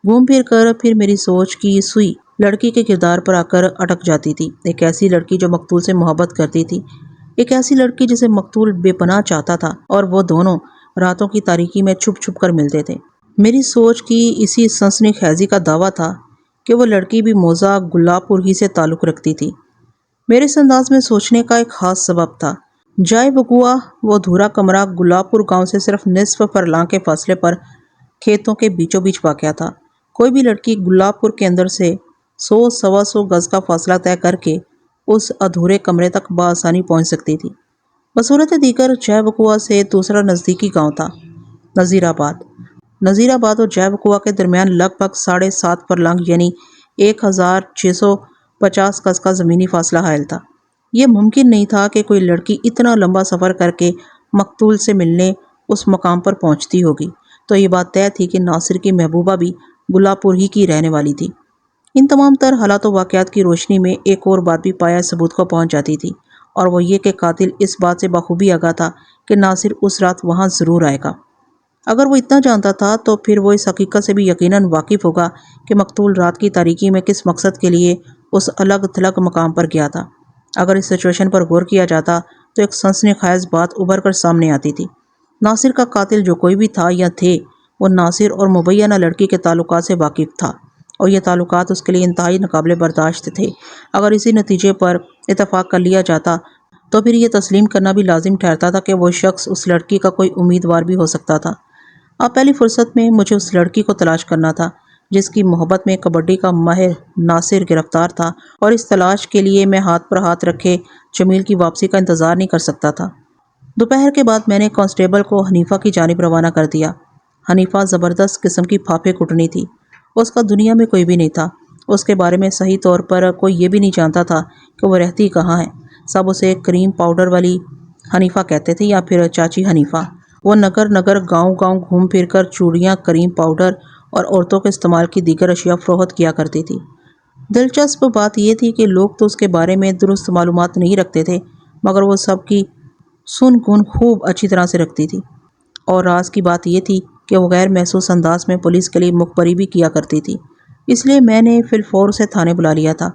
گھوم پھر کر پھر میری سوچ کی سوئی لڑکی کے کردار پر آ کر اٹک جاتی تھی۔ ایک ایسی لڑکی جو مقتول سے محبت کرتی تھی، ایک ایسی لڑکی جسے مقتول بے پناہ چاہتا تھا، اور وہ دونوں راتوں کی تاریکی میں چھپ چھپ کر ملتے تھے۔ میری سوچ کی اسی سنسنی خیزی کا دعویٰ تھا کہ وہ لڑکی بھی موضع گلاب پور ہی سے تعلق رکھتی تھی۔ میرے اس انداز میں سوچنے کا ایک خاص سبب تھا۔ جائے وقوع وہ ادھورا کمرہ گلاب پور گاؤں سے صرف نصف فرلاں کے فاصلے پر کھیتوں کے بیچوں بیچ واقع تھا۔ کوئی بھی لڑکی گلاب پور کے اندر سے 100-125 گز کا فاصلہ طے کر کے اس ادھورے کمرے تک بآسانی پہنچ سکتی تھی۔ بصورت دیگر جائے وقوع سے دوسرا نزدیکی گاؤں تھا، نذیر آباد۔ نذیر آباد اور جائے وقوع کے درمیان لگ بھگ 7.5 فرلانگ یعنی 1650 گز کا زمینی فاصلہ حائل تھا۔ یہ ممکن نہیں تھا کہ کوئی لڑکی اتنا لمبا سفر کر کے مقتول سے ملنے اس مقام پر پہنچتی ہوگی، تو یہ بات طے تھی کہ ناصر کی محبوبہ بھی گلاب پور ہی کی رہنے والی تھی۔ ان تمام تر حالات و واقعات کی روشنی میں ایک اور بات بھی پایہ ثبوت کو پہنچ جاتی تھی، اور وہ یہ کہ قاتل اس بات سے بخوبی آگاہ تھا کہ ناصر اس رات وہاں ضرور آئے گا۔ اگر وہ اتنا جانتا تھا تو پھر وہ اس حقیقت سے بھی یقیناً واقف ہوگا کہ مقتول رات کی تاریکی میں کس مقصد کے لیے اس الگ تھلگ مقام پر گیا تھا۔ اگر اس سچویشن پر غور کیا جاتا تو ایک سنسنی خیز بات ابھر کر سامنے آتی تھی۔ ناصر کا قاتل جو کوئی بھی تھا یا تھے، وہ ناصر اور مبینہ لڑکی کے تعلقات سے واقف تھا، اور یہ تعلقات اس کے لیے انتہائی ناقابل برداشت تھے۔ اگر اسی نتیجے پر اتفاق کر لیا جاتا تو پھر یہ تسلیم کرنا بھی لازم ٹھہرتا تھا کہ وہ شخص اس لڑکی کا کوئی امیدوار بھی ہو سکتا تھا۔ اب پہلی فرصت میں مجھے اس لڑکی کو تلاش کرنا تھا جس کی محبت میں کبڈی کا ماہر ناصر گرفتار تھا، اور اس تلاش کے لیے میں ہاتھ پر ہاتھ رکھے جمیل کی واپسی کا انتظار نہیں کر سکتا تھا۔ دوپہر کے بعد میں نے کانسٹیبل کو حنیفہ کی جانب روانہ کر دیا۔ حنیفہ زبردست قسم کی پھاپے کٹنی تھی۔ اس کا دنیا میں کوئی بھی نہیں تھا۔ اس کے بارے میں صحیح طور پر کوئی یہ بھی نہیں جانتا تھا کہ وہ رہتی کہاں ہے۔ سب اسے کریم پاؤڈر والی حنیفہ کہتے تھے یا پھر چاچی حنیفہ۔ وہ نگر نگر گاؤں گاؤں گھوم پھر کر چوڑیاں، کریم پاؤڈر اور عورتوں کے استعمال کی دیگر اشیاء فروخت کیا کرتی تھی۔ دلچسپ بات یہ تھی کہ لوگ تو اس کے بارے میں درست معلومات نہیں رکھتے تھے، مگر وہ سب کی سن گن خوب اچھی طرح سے رکھتی تھی۔ اور راز کی بات یہ تھی کہ وہ غیر محسوس انداز میں پولیس کے لیے مخبری بھی کیا کرتی تھی، اس لیے میں نے فی الفور اسے تھانے بلا لیا تھا۔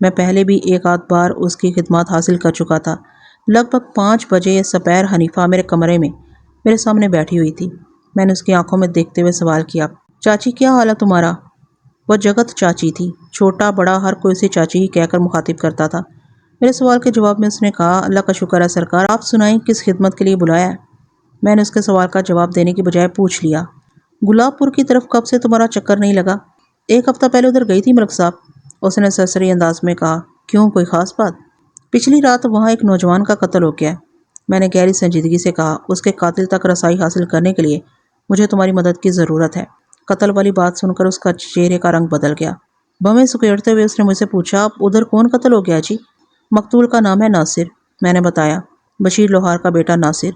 میں پہلے بھی ایک آدھ بار اس کی خدمات حاصل کر چکا تھا۔ لگ بھگ 5 بجے سپہر حنیفہ میرے کمرے میں میرے سامنے بیٹھی ہوئی تھی۔ میں نے اس کی آنکھوں میں دیکھتے ہوئے سوال کیا، چاچی کیا حال ہے تمہارا؟ وہ جگت چاچی تھی، چھوٹا بڑا ہر کوئی اسے چاچی ہی کہہ کر مخاطب کرتا تھا۔ میرے سوال کے جواب میں اس نے کہا، اللہ کا شکر ہے سرکار، آپ سنائیں کس خدمت کے لیے بلایا ہے؟ میں نے اس کے سوال کا جواب دینے کی بجائے پوچھ لیا، گلاب پور کی طرف کب سے تمہارا چکر نہیں لگا؟ 1 ہفتہ پہلے ادھر گئی تھی ملک صاحب، اس نے سرسری انداز میں کہا۔ کیوں، کوئی خاص بات؟ پچھلی رات وہاں ایک نوجوان کا قتل ہو گیا ہے۔ میں نے گہری سنجیدگی سے کہا، اس کے قاتل تک رسائی حاصل کرنے کے لیے مجھے تمہاری مدد کی ضرورت ہے۔ قتل والی بات سن کر اس کا چہرے کا رنگ بدل گیا۔ بھویں سکیڑتے ہوئے اس نے مجھ سے پوچھا، ادھر کون قتل ہو گیا جی؟ مقتول کا نام ہے ناصر، میں نے بتایا، بشیر لوہار کا بیٹا ناصر۔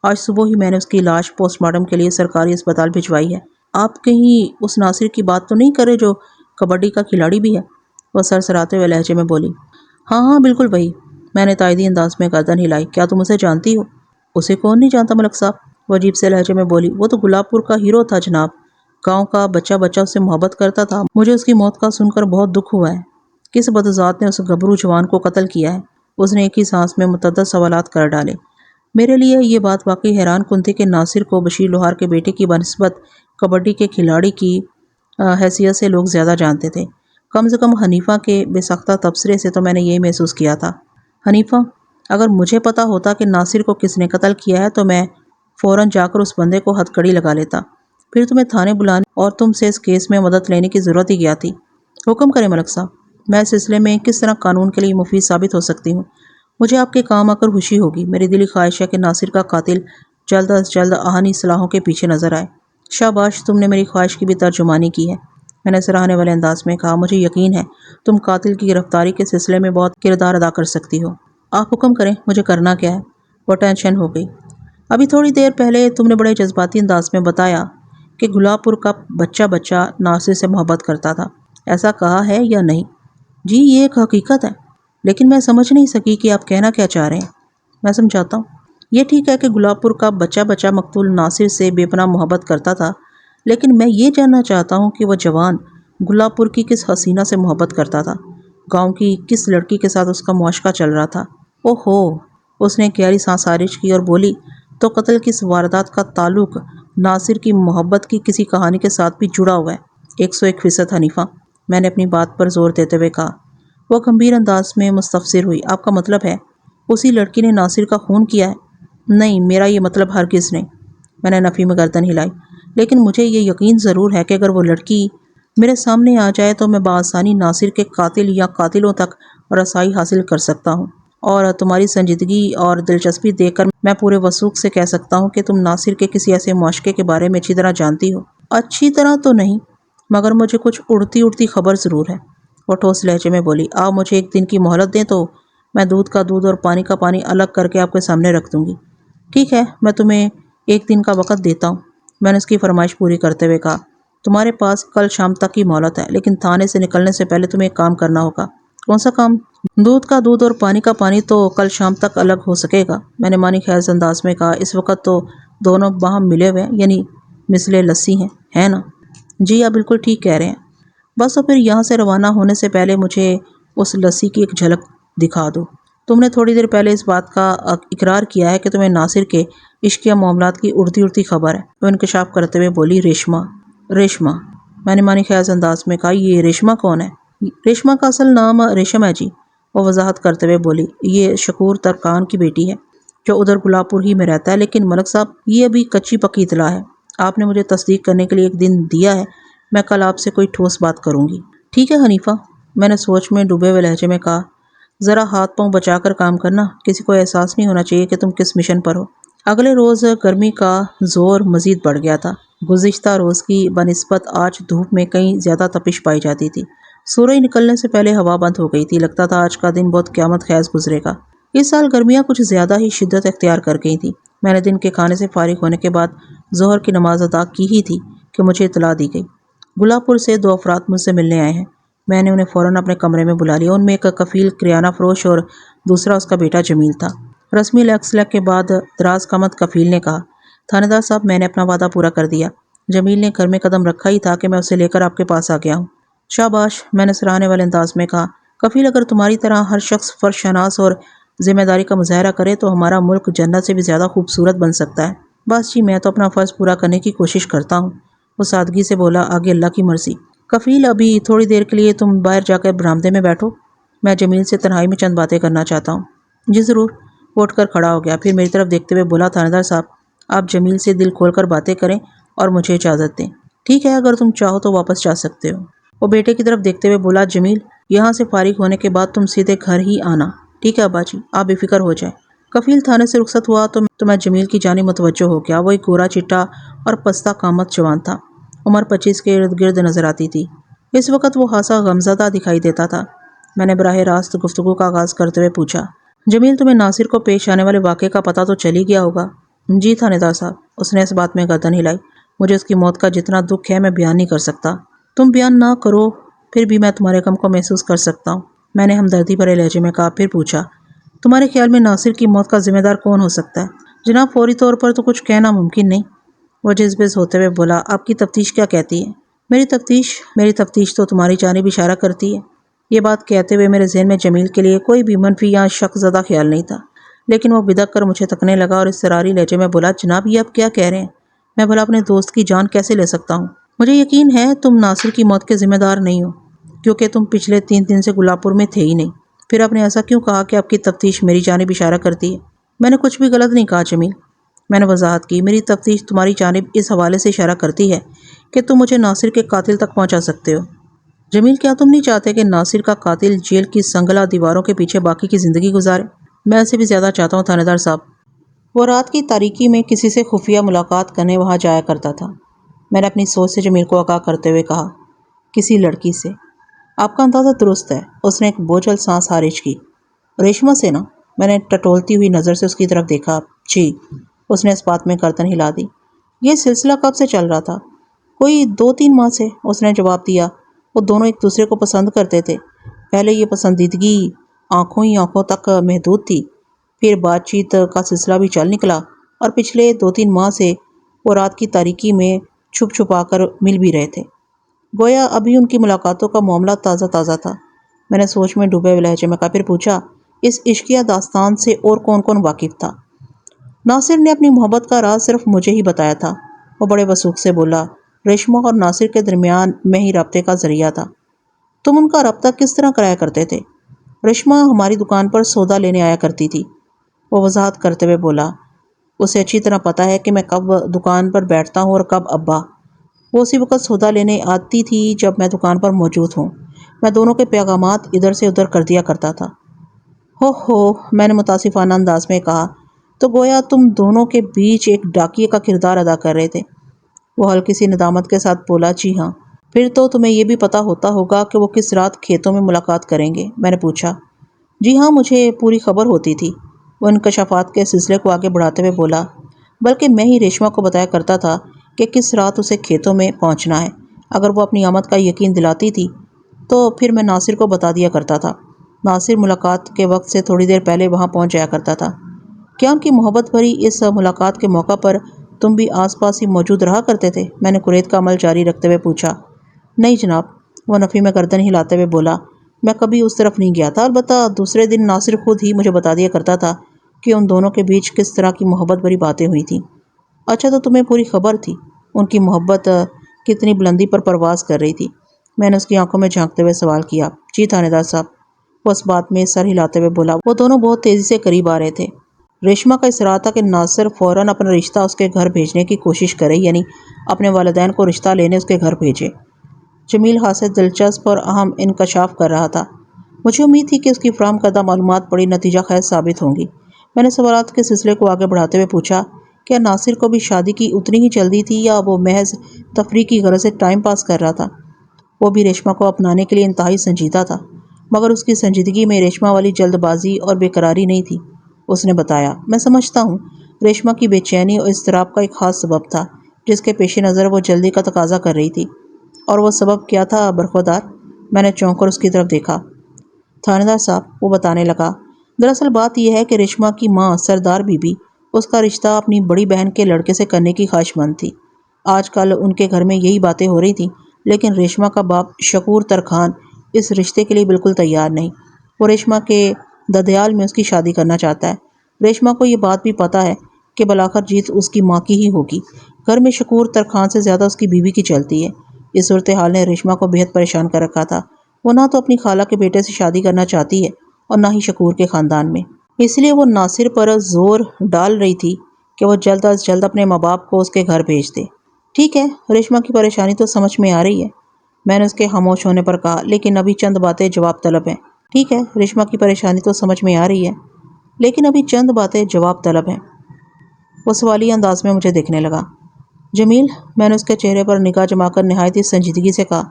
آج صبح ہی میں نے اس کی لاش پوسٹ مارٹم کے لیے سرکاری اسپتال بھجوائی ہے۔ آپ کہیں اس ناصر کی بات تو نہیں کر رہے جو کبڈی کا کھلاڑی بھی ہے؟ وہ سرسراتے ہوئے لہجے میں بولی۔ ہاں ہاں بالکل وہی، میں نے تائیدی انداز میں گردن ہلائی۔ کیا تم اسے جانتی ہو؟ اسے کون نہیں جانتا ملک صاحب، وہ عجیب سے لہجے میں بولی۔ وہ تو گلاب پور کا ہیرو تھا جناب، گاؤں کا بچہ بچہ اس سے محبت کرتا تھا۔ مجھے اس کی موت کا سن کر بہت دکھ ہوا ہے۔ کس بدذات نے اس گبرو جوان کو قتل کیا ہے؟ اس نے ایک ہی سانس میں متعدد سوالات کر ڈالے۔ میرے لیے یہ بات واقعی حیران کن تھی کہ ناصر کو بشیر لوہار کے بیٹے کی بنسبت کبڈی کے کھلاڑی کی حیثیت سے لوگ زیادہ جانتے تھے۔ کم سے کم حنیفہ کے بے ساختہ تبصرے سے تو میں نے یہی محسوس کیا تھا۔ حنیفہ، اگر مجھے پتا ہوتا کہ ناصر کو کس نے قتل کیا ہے تو میں فوراً جا کر اس بندے کو ہتھ کڑی لگا لیتا، پھر تمہیں تھانے بلانے اور تم سے اس کیس میں مدد لینے کی ضرورت ہی کیا تھی؟ حکم کریں ملک صاحب، میں اس سلسلے میں کس طرح قانون کے لیے مفید ثابت ہو سکتی ہوں؟ مجھے آپ کے کام آ کر خوشی ہوگی۔ میری دلی خواہش ہے کہ ناصر کا قاتل جلد از جلد آہنی سلاحوں کے پیچھے نظر آئے۔ شاباش، تم نے میری خواہش کی بھی ترجمانی کی ہے، میں نے سراہنے والے انداز میں کہا۔ مجھے یقین ہے تم قاتل کی گرفتاری کے سلسلے میں بہت کردار ادا کر سکتی ہو۔ آپ حکم کریں، مجھے کرنا کیا ہے؟ وہ ٹینشن ہو گئی۔ ابھی تھوڑی دیر پہلے تم نے بڑے جذباتی انداز میں بتایا کہ گلاب پور کا بچہ ناصر سے محبت کرتا تھا، ایسا کہا ہے یا نہیں؟ جی یہ ایک حقیقت ہے، لیکن میں سمجھ نہیں سکی کہ آپ کہنا کیا چاہ رہے ہیں۔ میں سمجھاتا ہوں۔ یہ ٹھیک ہے کہ گلاب پور کا بچہ مقتول ناصر سے بے پناہ محبت کرتا تھا، لیکن میں یہ جاننا چاہتا ہوں کہ وہ جوان گلاب پور کی کس حسینہ سے محبت کرتا تھا، گاؤں کی کس لڑکی کے ساتھ اس کا معاشقہ چل رہا تھا؟ اوہو، اس نے گہری سانس خارج کی اور بولی، تو قتل کی اس واردات کا تعلق ناصر کی محبت کی کسی کہانی کے ساتھ بھی جڑا ہوا ہے؟ 101% حنیفہ، میں نے اپنی بات پر زور دیتے ہوئے کہا۔ وہ گمبھیر انداز میں مستفسر ہوئی۔ آپ کا مطلب ہے اسی لڑکی نے ناصر کا خون کیا ہے؟ نہیں، میرا یہ مطلب ہرگز نہیں، میں نے نفی میں گردن ہلائی۔ لیکن مجھے یہ یقین ضرور ہے کہ اگر وہ لڑکی میرے سامنے آ جائے تو میں بآسانی ناصر کے قاتل یا قاتلوں تک رسائی حاصل کر سکتا ہوں، اور تمہاری سنجیدگی اور دلچسپی دیکھ کر میں پورے وثوق سے کہہ سکتا ہوں کہ تم ناصر کے کسی ایسے معاشقے کے بارے میں اچھی طرح جانتی ہو۔ اچھی طرح تو نہیں، مگر مجھے کچھ اڑتی خبر ضرور ہے، وہ ٹھوس لہجے میں بولی۔ آپ مجھے 1 دن کی مہلت دیں تو میں دودھ کا دودھ اور پانی کا پانی الگ کر کے آپ کے سامنے رکھ دوں گی۔ ٹھیک ہے، میں تمہیں 1 دن کا وقت دیتا ہوں۔ میں نے اس کی فرمائش پوری کرتے ہوئے کہا، تمہارے پاس کل شام تک کی مہلت ہے، لیکن تھانے سے نکلنے سے پہلے تمہیں ایک کام کرنا ہوگا۔ کون سا کام؟ دودھ کا دودھ اور پانی کا پانی تو کل شام تک الگ ہو سکے گا، میں نے معنی خیز انداز میں کہا۔ اس وقت تو دونوں باہم ملے ہوئے ہیں، یعنی مثل لسی ہیں، ہے نا؟ جی آپ بالکل ٹھیک کہہ رہے ہیں۔ بس تو پھر یہاں سے روانہ ہونے سے پہلے مجھے اس لسی کی ایک جھلک دکھا دو۔ تم نے تھوڑی دیر پہلے اس بات کا اقرار کیا ہے کہ تمہیں ناصر کے عشقیہ معاملات کی اڑتی اڑتی خبر ہے، وہ انکشاف کرتے ہوئے بولی۔ ریشمہ، میں نے معنی خیز انداز میں کہا، یہ ریشمہ کون ہے؟ ریشمہ کا اصل نام ریشم ہے جی، وہ وضاحت کرتے ہوئے بولی۔ یہ شکور ترکان کی بیٹی ہے جو ادھر گلاب پور ہی میں رہتا ہے، لیکن ملک صاحب یہ ابھی کچی پکی اطلاع ہے، آپ نے مجھے تصدیق کرنے کے لیے 1 دن دیا ہے، میں کل آپ سے کوئی ٹھوس بات کروں گی۔ ٹھیک ہے حنیفہ، میں نے سوچ میں ڈوبے ہوئے لہجے میں کہا، ذرا ہاتھ پاؤں بچا کر کام کرنا، کسی کو احساس نہیں ہونا چاہیے کہ تم کس مشن پر ہو۔ اگلے روز گرمی کا زور مزید بڑھ گیا تھا۔ گزشتہ روز کی بنسبت آج دھوپ میں کہیں زیادہ تپش پائی جاتی تھی۔ سورج نکلنے سے پہلے ہوا بند ہو گئی تھی، لگتا تھا آج کا دن بہت قیامت خیز گزرے گا۔ اس سال گرمیاں کچھ زیادہ ہی شدت اختیار کر گئی تھیں۔ میں نے دن کے کھانے سے فارغ ہونے کے بعد ظہر کی نماز ادا کی ہی تھی کہ مجھے اطلاع دی گئی، گلاب پور سے 2 افراد مجھ سے ملنے آئے ہیں۔ میں نے انہیں فوراً اپنے کمرے میں بلا لیا۔ ان میں ایک کفیل کریانہ فروش اور دوسرا اس کا بیٹا جمیل تھا۔ رسمی لیکس لیک کے بعد دراز قامت کفیل نے کہا، تھانے دار صاحب، میں نے اپنا وعدہ پورا کر دیا۔ جمیل نے گھر میں قدم رکھا ہی تھا کہ میں اسے لے کر آپ کے پاس آ گیا ہوں۔ شاباش، میں نے سراہنے والے انداز میں کہا، کفیل اگر تمہاری طرح ہر شخص فرض شناس اور ذمہ داری کا مظاہرہ کرے تو ہمارا ملک جنت سے بھی زیادہ خوبصورت بن سکتا ہے۔ بس جی، میں تو اپنا فرض پورا کرنے کی کوشش کرتا ہوں، وہ سادگی سے بولا، آگے اللہ کی مرضی۔ کفیل، ابھی تھوڑی دیر کے لیے تم باہر جا کر برآمدے میں بیٹھو، میں جمیل سے تنہائی میں چند باتیں کرنا چاہتا ہوں۔ جی ضرور، وہ اٹھ کر کھڑا ہو گیا، پھر میری طرف دیکھتے ہوئے بولا، تھانے دار صاحب، آپ جمیل سے دل کھول کر باتیں کریں اور مجھے اجازت دیں۔ ٹھیک ہے، اگر تم چاہو تو واپس جا سکتے ہو۔ وہ بیٹے کی طرف دیکھتے ہوئے بولا، جمیل، یہاں سے فارغ ہونے کے بعد تم سیدھے گھر ہی آنا، ٹھیک ہے ابا جی، آپ بے فکر ہو جائیں۔ کفیل تھانے سے رخصت ہوا تو میں جمیل کی جانب متوجہ ہو گیا۔ وہ ایک گورا چٹا اور پستہ قامت جوان تھا، عمر 25 کے ارد گرد نظر آتی تھی۔ اس وقت وہ خاصا غمزدہ دکھائی دیتا تھا۔ میں نے براہ راست گفتگو کا آغاز کرتے ہوئے پوچھا، جمیل، تمہیں ناصر کو پیش آنے والے واقعے کا پتہ تو چل ہی گیا ہوگا؟ جی تھانے دار صاحب، اس نے اس بات میں گردن ہلائی، مجھے اس کی موت کا جتنا دکھ ہے میں بیان نہیں کر سکتا۔ تم بیان نہ کرو، پھر بھی میں تمہارے غم کو محسوس کر سکتا ہوں، میں نے ہمدردی بھرے لہجے میں کہا۔ پھر پوچھا، تمہارے خیال میں ناصر کی موت کا ذمہ دار کون ہو سکتا ہے؟ جناب، فوری طور پر تو کچھ کہنا ممکن نہیں، وہ جذبز ہوتے ہوئے بولا۔ آپ کی تفتیش کیا کہتی ہے؟ میری تفتیش تو تمہاری جانب اشارہ کرتی ہے۔ یہ بات کہتے ہوئے میرے ذہن میں جمیل کے لیے کوئی بھی منفی یا شک زدہ خیال نہیں تھا، لیکن وہ بدک کر مجھے تکنے لگا اور اضطراری لہجے میں بولا، جناب یہ آپ کیا کہہ رہے ہیں؟ میں بھلا اپنے دوست کی جان کیسے لے سکتا ہوں؟ مجھے یقین ہے تم ناصر کی موت کے ذمہ دار نہیں ہو، کیونکہ تم پچھلے 3 دن سے گلاب پور میں تھے ہی نہیں۔ پھر آپ نے ایسا کیوں کہا کہ آپ کی تفتیش میری جانب اشارہ کرتی ہے؟ میں نے کچھ بھی غلط نہیں کہا جمیل، میں نے وضاحت کی، میری تفتیش تمہاری جانب اس حوالے سے اشارہ کرتی ہے کہ تم مجھے ناصر کے قاتل تک پہنچا سکتے ہو۔ جمیل، کیا تم نہیں چاہتے کہ ناصر کا قاتل جیل کی سنگلا دیواروں کے پیچھے باقی کی زندگی گزارے؟ میں اسے بھی زیادہ چاہتا ہوں تھانے دار صاحب۔ وہ رات کی تاریکی میں کسی سے خفیہ ملاقات کرنے وہاں جایا کرتا تھا، میں نے اپنی سوچ سے جمیل کو آگاہ کرتے ہوئے کہا، کسی لڑکی سے؟ آپ کا اندازہ درست ہے، اس نے ایک بوجھل سانس خارج کی۔ ریشمہ سے نا؟ میں نے ٹٹولتی ہوئی نظر سے اس کی طرف دیکھا۔ جی، اس نے اس بات میں گردن ہلا دی۔ یہ سلسلہ کب سے چل رہا تھا؟ کوئی 2-3 ماہ سے، اس نے جواب دیا۔ وہ دونوں ایک دوسرے کو پسند کرتے تھے۔ پہلے یہ پسندیدگی آنکھوں ہی آنکھوں تک محدود تھی، پھر بات چیت کا سلسلہ بھی چل نکلا، اور پچھلے 2-3 ماہ سے وہ رات کی تاریکی میں چھپ چھپا کر مل بھی رہے تھے، گویا ابھی ان کی ملاقاتوں کا معاملہ تازہ تازہ تھا۔ میں نے سوچ میں ڈوبے ہوئے لہجے میں کہا، پھر پوچھا، اس عشقیہ داستان سے اور کون کون واقف تھا؟ ناصر نے اپنی محبت کا راز صرف مجھے ہی بتایا تھا، وہ بڑے وثوق سے بولا۔ ریشمہ اور ناصر کے درمیان میں ہی رابطے کا ذریعہ تھا۔ تم ان کا رابطہ کس طرح کرایا کرتے تھے؟ ریشمہ ہماری دکان پر سودا لینے آیا کرتی تھی، وہ وضاحت کرتے ہوئے بولا۔ اسے اچھی طرح پتہ ہے کہ میں کب دکان پر بیٹھتا ہوں اور کب ابا۔ وہ اسی وقت سودا لینے آتی تھی جب میں دکان پر موجود ہوں۔ میں دونوں کے پیغامات ادھر سے ادھر کر دیا کرتا تھا۔ ہو، میں نے متاسفانہ انداز میں کہا، تو گویا تم دونوں کے بیچ ایک ڈاکیے کا کردار ادا کر رہے تھے؟ وہ ہلکی سی ندامت کے ساتھ بولا، جی ہاں۔ پھر تو تمہیں یہ بھی پتہ ہوتا ہوگا کہ وہ کس رات کھیتوں میں ملاقات کریں گے؟ میں نے پوچھا۔ جی ہاں، مجھے پوری خبر ہوتی تھی، وہ انکشافات کے سلسلے کو آگے بڑھاتے ہوئے بولا۔ بلکہ میں ہی ریشما کو بتایا کرتا تھا کہ کس رات اسے کھیتوں میں پہنچنا ہے۔ اگر وہ اپنی آمد کا یقین دلاتی تھی تو پھر میں ناصر کو بتا دیا کرتا تھا۔ ناصر ملاقات کے وقت سے تھوڑی دیر پہلے وہاں پہنچ جایا کرتا تھا۔ کیا ان کی محبت بھری اس ملاقات کے موقع پر تم بھی آس پاس ہی موجود رہا کرتے تھے؟ میں نے قریت کا عمل جاری رکھتے ہوئے پوچھا۔ نہیں جناب، وہ نفی میں گردن ہلاتے ہوئے بولا، میں کبھی اس طرف نہیں گیا تھا۔ البتہ دوسرے دن ناصر خود ہی مجھے بتا دیا کرتا تھا کہ ان دونوں کے بیچ کس طرح کی محبت بھری باتیں ہوئی تھیں۔ اچھا، تو تمہیں پوری خبر تھی؟ ان کی محبت کتنی بلندی پر پرواز کر رہی تھی؟ میں نے اس کی آنکھوں میں جھانکتے ہوئے سوال کیا۔ جی تھانے دار صاحب، وہ اس بات میں سر ہلاتے ہوئے بولا، وہ دونوں بہت تیزی سے قریب آ رہے تھے۔ ریشما کا اصرار تھا کہ ناصر فوراً اپنا رشتہ اس کے گھر بھیجنے کی کوشش کرے، یعنی اپنے والدین کو رشتہ لینے اس کے گھر بھیجے۔ جمیل ہاتھ سے دلچسپ اور اہم انکشاف کر رہا تھا۔ مجھے امید تھی کہ اس کی فراہم کردہ معلومات بڑی نتیجہ خیز ثابت ہوں گی۔ میں نے سوالات کے سلسلے کو آگے بڑھاتے ہوئے پوچھا، کیا ناصر کو بھی شادی کی اتنی ہی جلدی تھی یا وہ محض تفریح کی غرض سے ٹائم پاس کر رہا تھا؟ وہ بھی ریشما کو اپنانے کے لیے انتہائی سنجیدہ تھا، مگر اس کی سنجیدگی میں ریشما والی جلد بازی اور بے قراری نہیں تھی۔ اس نے بتایا، میں سمجھتا ہوں ریشما کی بے چینی اور اضطراب کا ایک خاص سبب تھا جس کے پیش نظر وہ جلدی کا تقاضا کر رہی تھی۔ اور وہ سبب کیا تھا برخوردار؟ میں نے چونک کر اس کی طرف دیکھا۔ تھانے دار صاحب، وہ بتانے لگا، دراصل بات یہ ہے کہ ریشما کی ماں سردار بی بی اس کا رشتہ اپنی بڑی بہن کے لڑکے سے کرنے کی خواہش مند تھی۔ آج کل ان کے گھر میں یہی باتیں ہو رہی تھیں، لیکن ریشما کا باپ شکور ترخان اس رشتے کے لیے بالکل تیار نہیں۔ وہ ریشما کے ددیال میں اس کی شادی کرنا چاہتا ہے۔ ریشما کو یہ بات بھی پتہ ہے کہ بالآخر جیت اس کی ماں کی ہی ہوگی۔ گھر میں شکور ترخان سے زیادہ اس کی بیوی کی چلتی ہے۔ اس صورتحال نے ریشما کو بہت پریشان کر رکھا تھا۔ وہ نہ تو اپنی خالہ کے بیٹے سے شادی کرنا چاہتی ہے اور نہ ہی شکور کے خاندان میں۔ اس لیے وہ ناصر پر زور ڈال رہی تھی کہ وہ جلد از جلد اپنے ماں باپ کو اس کے گھر بھیج دے۔ ٹھیک ہے، ریشما کی پریشانی تو سمجھ میں آ رہی ہے، میں نے اس کے خاموش ہونے پر کہا، لیکن ابھی چند باتیں جواب طلب ہیں۔ ٹھیک ہے، ریشما کی پریشانی تو سمجھ میں آ رہی ہے، لیکن ابھی چند باتیں جواب طلب ہیں۔ وہ سوالیہ انداز میں مجھے دیکھنے لگا۔ جمیل، میں نے اس کے چہرے پر نگاہ جما کر نہایت ہی سنجیدگی سے کہا،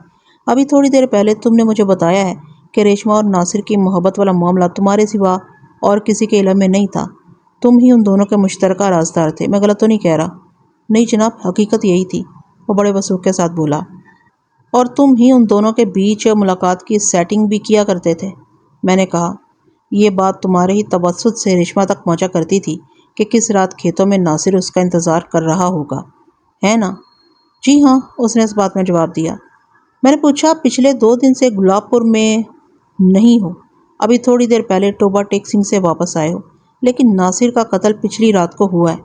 ابھی تھوڑی دیر پہلے تم نے مجھے بتایا ہے کہ ریشما اور ناصر کی محبت والا معاملہ تمہارے سوا اور کسی کے علم میں نہیں تھا۔ تم ہی ان دونوں کے مشترکہ رازدار تھے، میں غلط تو نہیں کہہ رہا؟ نہیں جناب، حقیقت یہی تھی، وہ بڑے وثوق کے ساتھ بولا۔ اور تم ہی ان دونوں کے بیچ ملاقات کی سیٹنگ بھی کیا کرتے تھے؟ میں نے کہا، یہ بات تمہارے ہی توسط سے ریشما تک پہنچا کرتی تھی کہ کس رات کھیتوں میں ناصر اس کا انتظار کر رہا ہوگا، ہے نا؟ جی ہاں، اس نے اس بات میں جواب دیا۔ میں نے پوچھا، پچھلے 2 دن سے گلاب پور میں نہیں ہو، ابھی تھوڑی دیر پہلے ٹوبہ ٹیک سنگھ سے واپس آئے ہو، لیکن ناصر کا قتل پچھلی رات کو ہوا ہے۔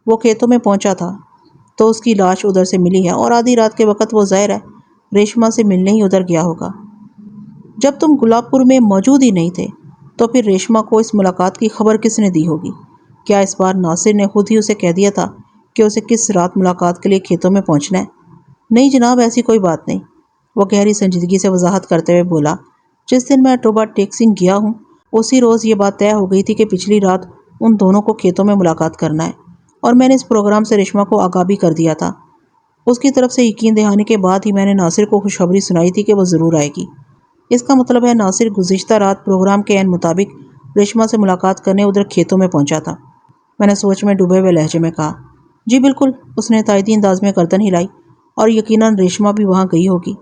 وہ کھیتوں میں پہنچا تھا تو اس کی لاش ادھر سے ملی ہے، اور آدھی رات کے وقت وہ ظاہر ہے ریشما سے ملنے ہی ادھر گیا ہوگا۔ جب تم گلاب پور میں موجود ہی نہیں تھے تو پھر ریشما کو اس ملاقات کی خبر کس نے دی ہوگی؟ کیا اس بار ناصر نے خود ہی اسے کہہ دیا تھا کہ اسے کس رات ملاقات کے لیے کھیتوں میں پہنچنا ہے؟ نہیں جناب، ایسی کوئی بات نہیں، وہ گہری سنجیدگی سے وضاحت کرتے ہوئے بولا۔ جس دن میں ٹوبہ ٹیک سنگھ گیا ہوں اسی روز یہ بات طے ہو گئی تھی کہ پچھلی رات ان دونوں کو کھیتوں میں ملاقات کرنا ہے، اور میں نے اس پروگرام سے ریشما کو آگاہ بھی کر دیا تھا۔ اس کی طرف سے یقین دہانی کے بعد ہی میں نے ناصر کو خوشخبری سنائی تھی کہ وہ ضرور آئے گی۔ اس کا مطلب ہے ناصر گزشتہ رات پروگرام کے عین مطابق ریشما سے ملاقات کرنے ادھر کھیتوں میں پہنچا تھا۔ میں نے سوچ میں ڈوبے ہوئے لہجے میں کہا، جی بالکل۔ اس نے تائیدی انداز میں گردن ہلائی، اور یقیناً ریشما بھی وہاں گئی ہوگی۔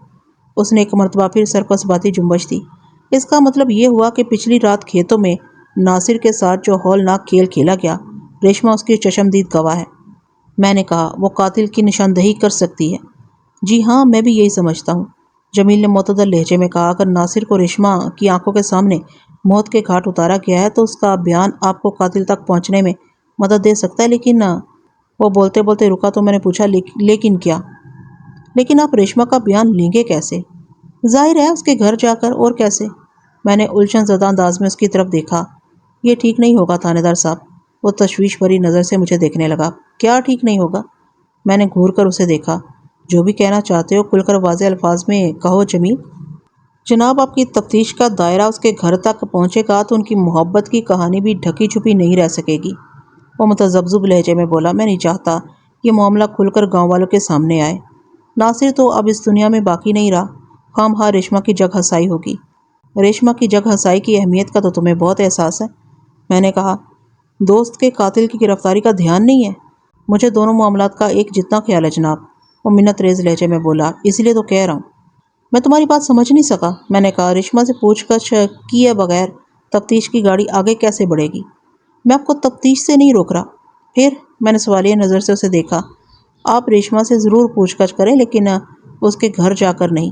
اس نے ایک مرتبہ پھر سر کو اثباتی جنبش دی۔ اس کا مطلب یہ ہوا کہ پچھلی رات کھیتوں میں ناصر کے ساتھ جو ہولناک کھیل کھیلا گیا، ریشما اس کی چشمدید گواہ ہے۔ میں نے کہا، وہ قاتل کی نشاندہی کر سکتی ہے؟ جی ہاں، میں بھی یہی سمجھتا ہوں، جمیل نے معتدل لہجے میں کہا۔ اگر ناصر کو ریشما کی آنکھوں کے سامنے موت کے گھاٹ اتارا گیا ہے تو اس کا بیان آپ کو قاتل تک پہنچنے میں مدد دے سکتا ہے، لیکن وہ بولتے بولتے رکا تو میں نے پوچھا، لیکن کیا؟ لیکن آپ ریشما کا بیان لیں گے کیسے؟ ظاہر ہے اس کے گھر جا کر، اور کیسے؟ میں نے الجھن زدہ انداز میں اس کی طرف دیکھا۔ یہ ٹھیک نہیں ہوگا تھانے دار صاحب، وہ تشویش بھری نظر سے مجھے دیکھنے لگا۔ کیا ٹھیک نہیں ہوگا؟ میں نے گھور کر اسے دیکھا۔ جو بھی کہنا چاہتے ہو کھل کر واضح الفاظ میں کہو جمیل۔ جناب، آپ کی تفتیش کا دائرہ اس کے گھر تک پہنچے گا تو ان کی محبت کی کہانی بھی ڈھکی چھپی نہیں رہ سکے گی، وہ متذبذب لہجے میں بولا۔ میں نہیں چاہتا یہ معاملہ کھل کر گاؤں والوں کے سامنے آئے۔ ناصر تو اب اس دنیا میں باقی نہیں رہا، خواہ مخواہ ریشما کی جگ ہنسائی ہوگی۔ ریشما کی جگ ہنسائی کی اہمیت کا تو تمہیں بہت احساس ہے۔ میں نے کہا، دوست کے قاتل کی گرفتاری کا دھیان نہیں ہے؟ مجھے دونوں معاملات کا ایک جتنا خیال ہے جناب، وہ منت ریز لہجے میں بولا، اسی لیے تو کہہ رہا ہوں۔ میں تمہاری بات سمجھ نہیں سکا۔ میں نے کہا، ریشما سے پوچھ گچھ کیے بغیر تفتیش کی گاڑی آگے کیسے بڑھے گی؟ میں آپ کو تفتیش سے نہیں روک رہا۔ پھر؟ میں نے سوالیہ نظر سے اسے دیکھا۔ آپ ریشما سے ضرور پوچھ گچھ کریں، لیکن اس کے گھر جا کر نہیں۔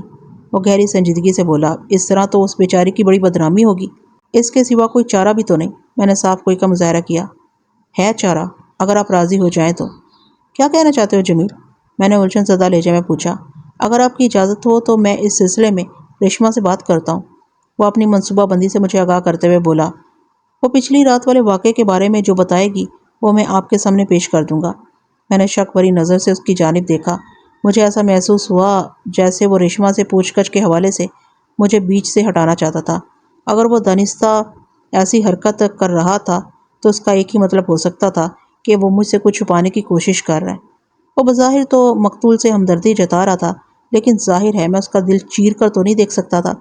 وہ گہری سنجیدگی سے بولا، اس طرح تو اس بیچاری کی بڑی بدنامی ہوگی۔ اس کے سوا کوئی چارہ بھی تو نہیں۔ میں نے صاف کوئی کا مظاہرہ کیا۔ ہے چارہ، اگر آپ راضی ہو جائیں تو۔ کیا کہنا چاہتے ہو جمیل؟ میں نے الجھن زدہ لہجے میں پوچھا۔ اگر آپ کی اجازت ہو تو میں اس سلسلے میں ریشما سے بات کرتا ہوں۔ وہ اپنی منصوبہ بندی سے مجھے آگاہ کرتے ہوئے بولا، وہ پچھلی رات والے واقعے کے بارے میں جو بتائے گی وہ میں آپ کے سامنے پیش کر دوں گا۔ میں نے شک بھری نظر سے اس کی جانب دیکھا۔ مجھے ایسا محسوس ہوا جیسے وہ ریشما سے پوچھ گچھ کے حوالے سے مجھے بیچ سے ہٹانا چاہتا تھا۔ اگر وہ دانستہ ایسی حرکت کر رہا تھا تو اس کا ایک ہی مطلب ہو سکتا تھا کہ وہ مجھ سے کچھ چھپانے کی کوشش کر رہا ہے۔ وہ بظاہر تو مقتول سے ہمدردی جتا رہا تھا، لیکن ظاہر ہے میں اس کا دل چیر کر تو نہیں دیکھ سکتا تھا۔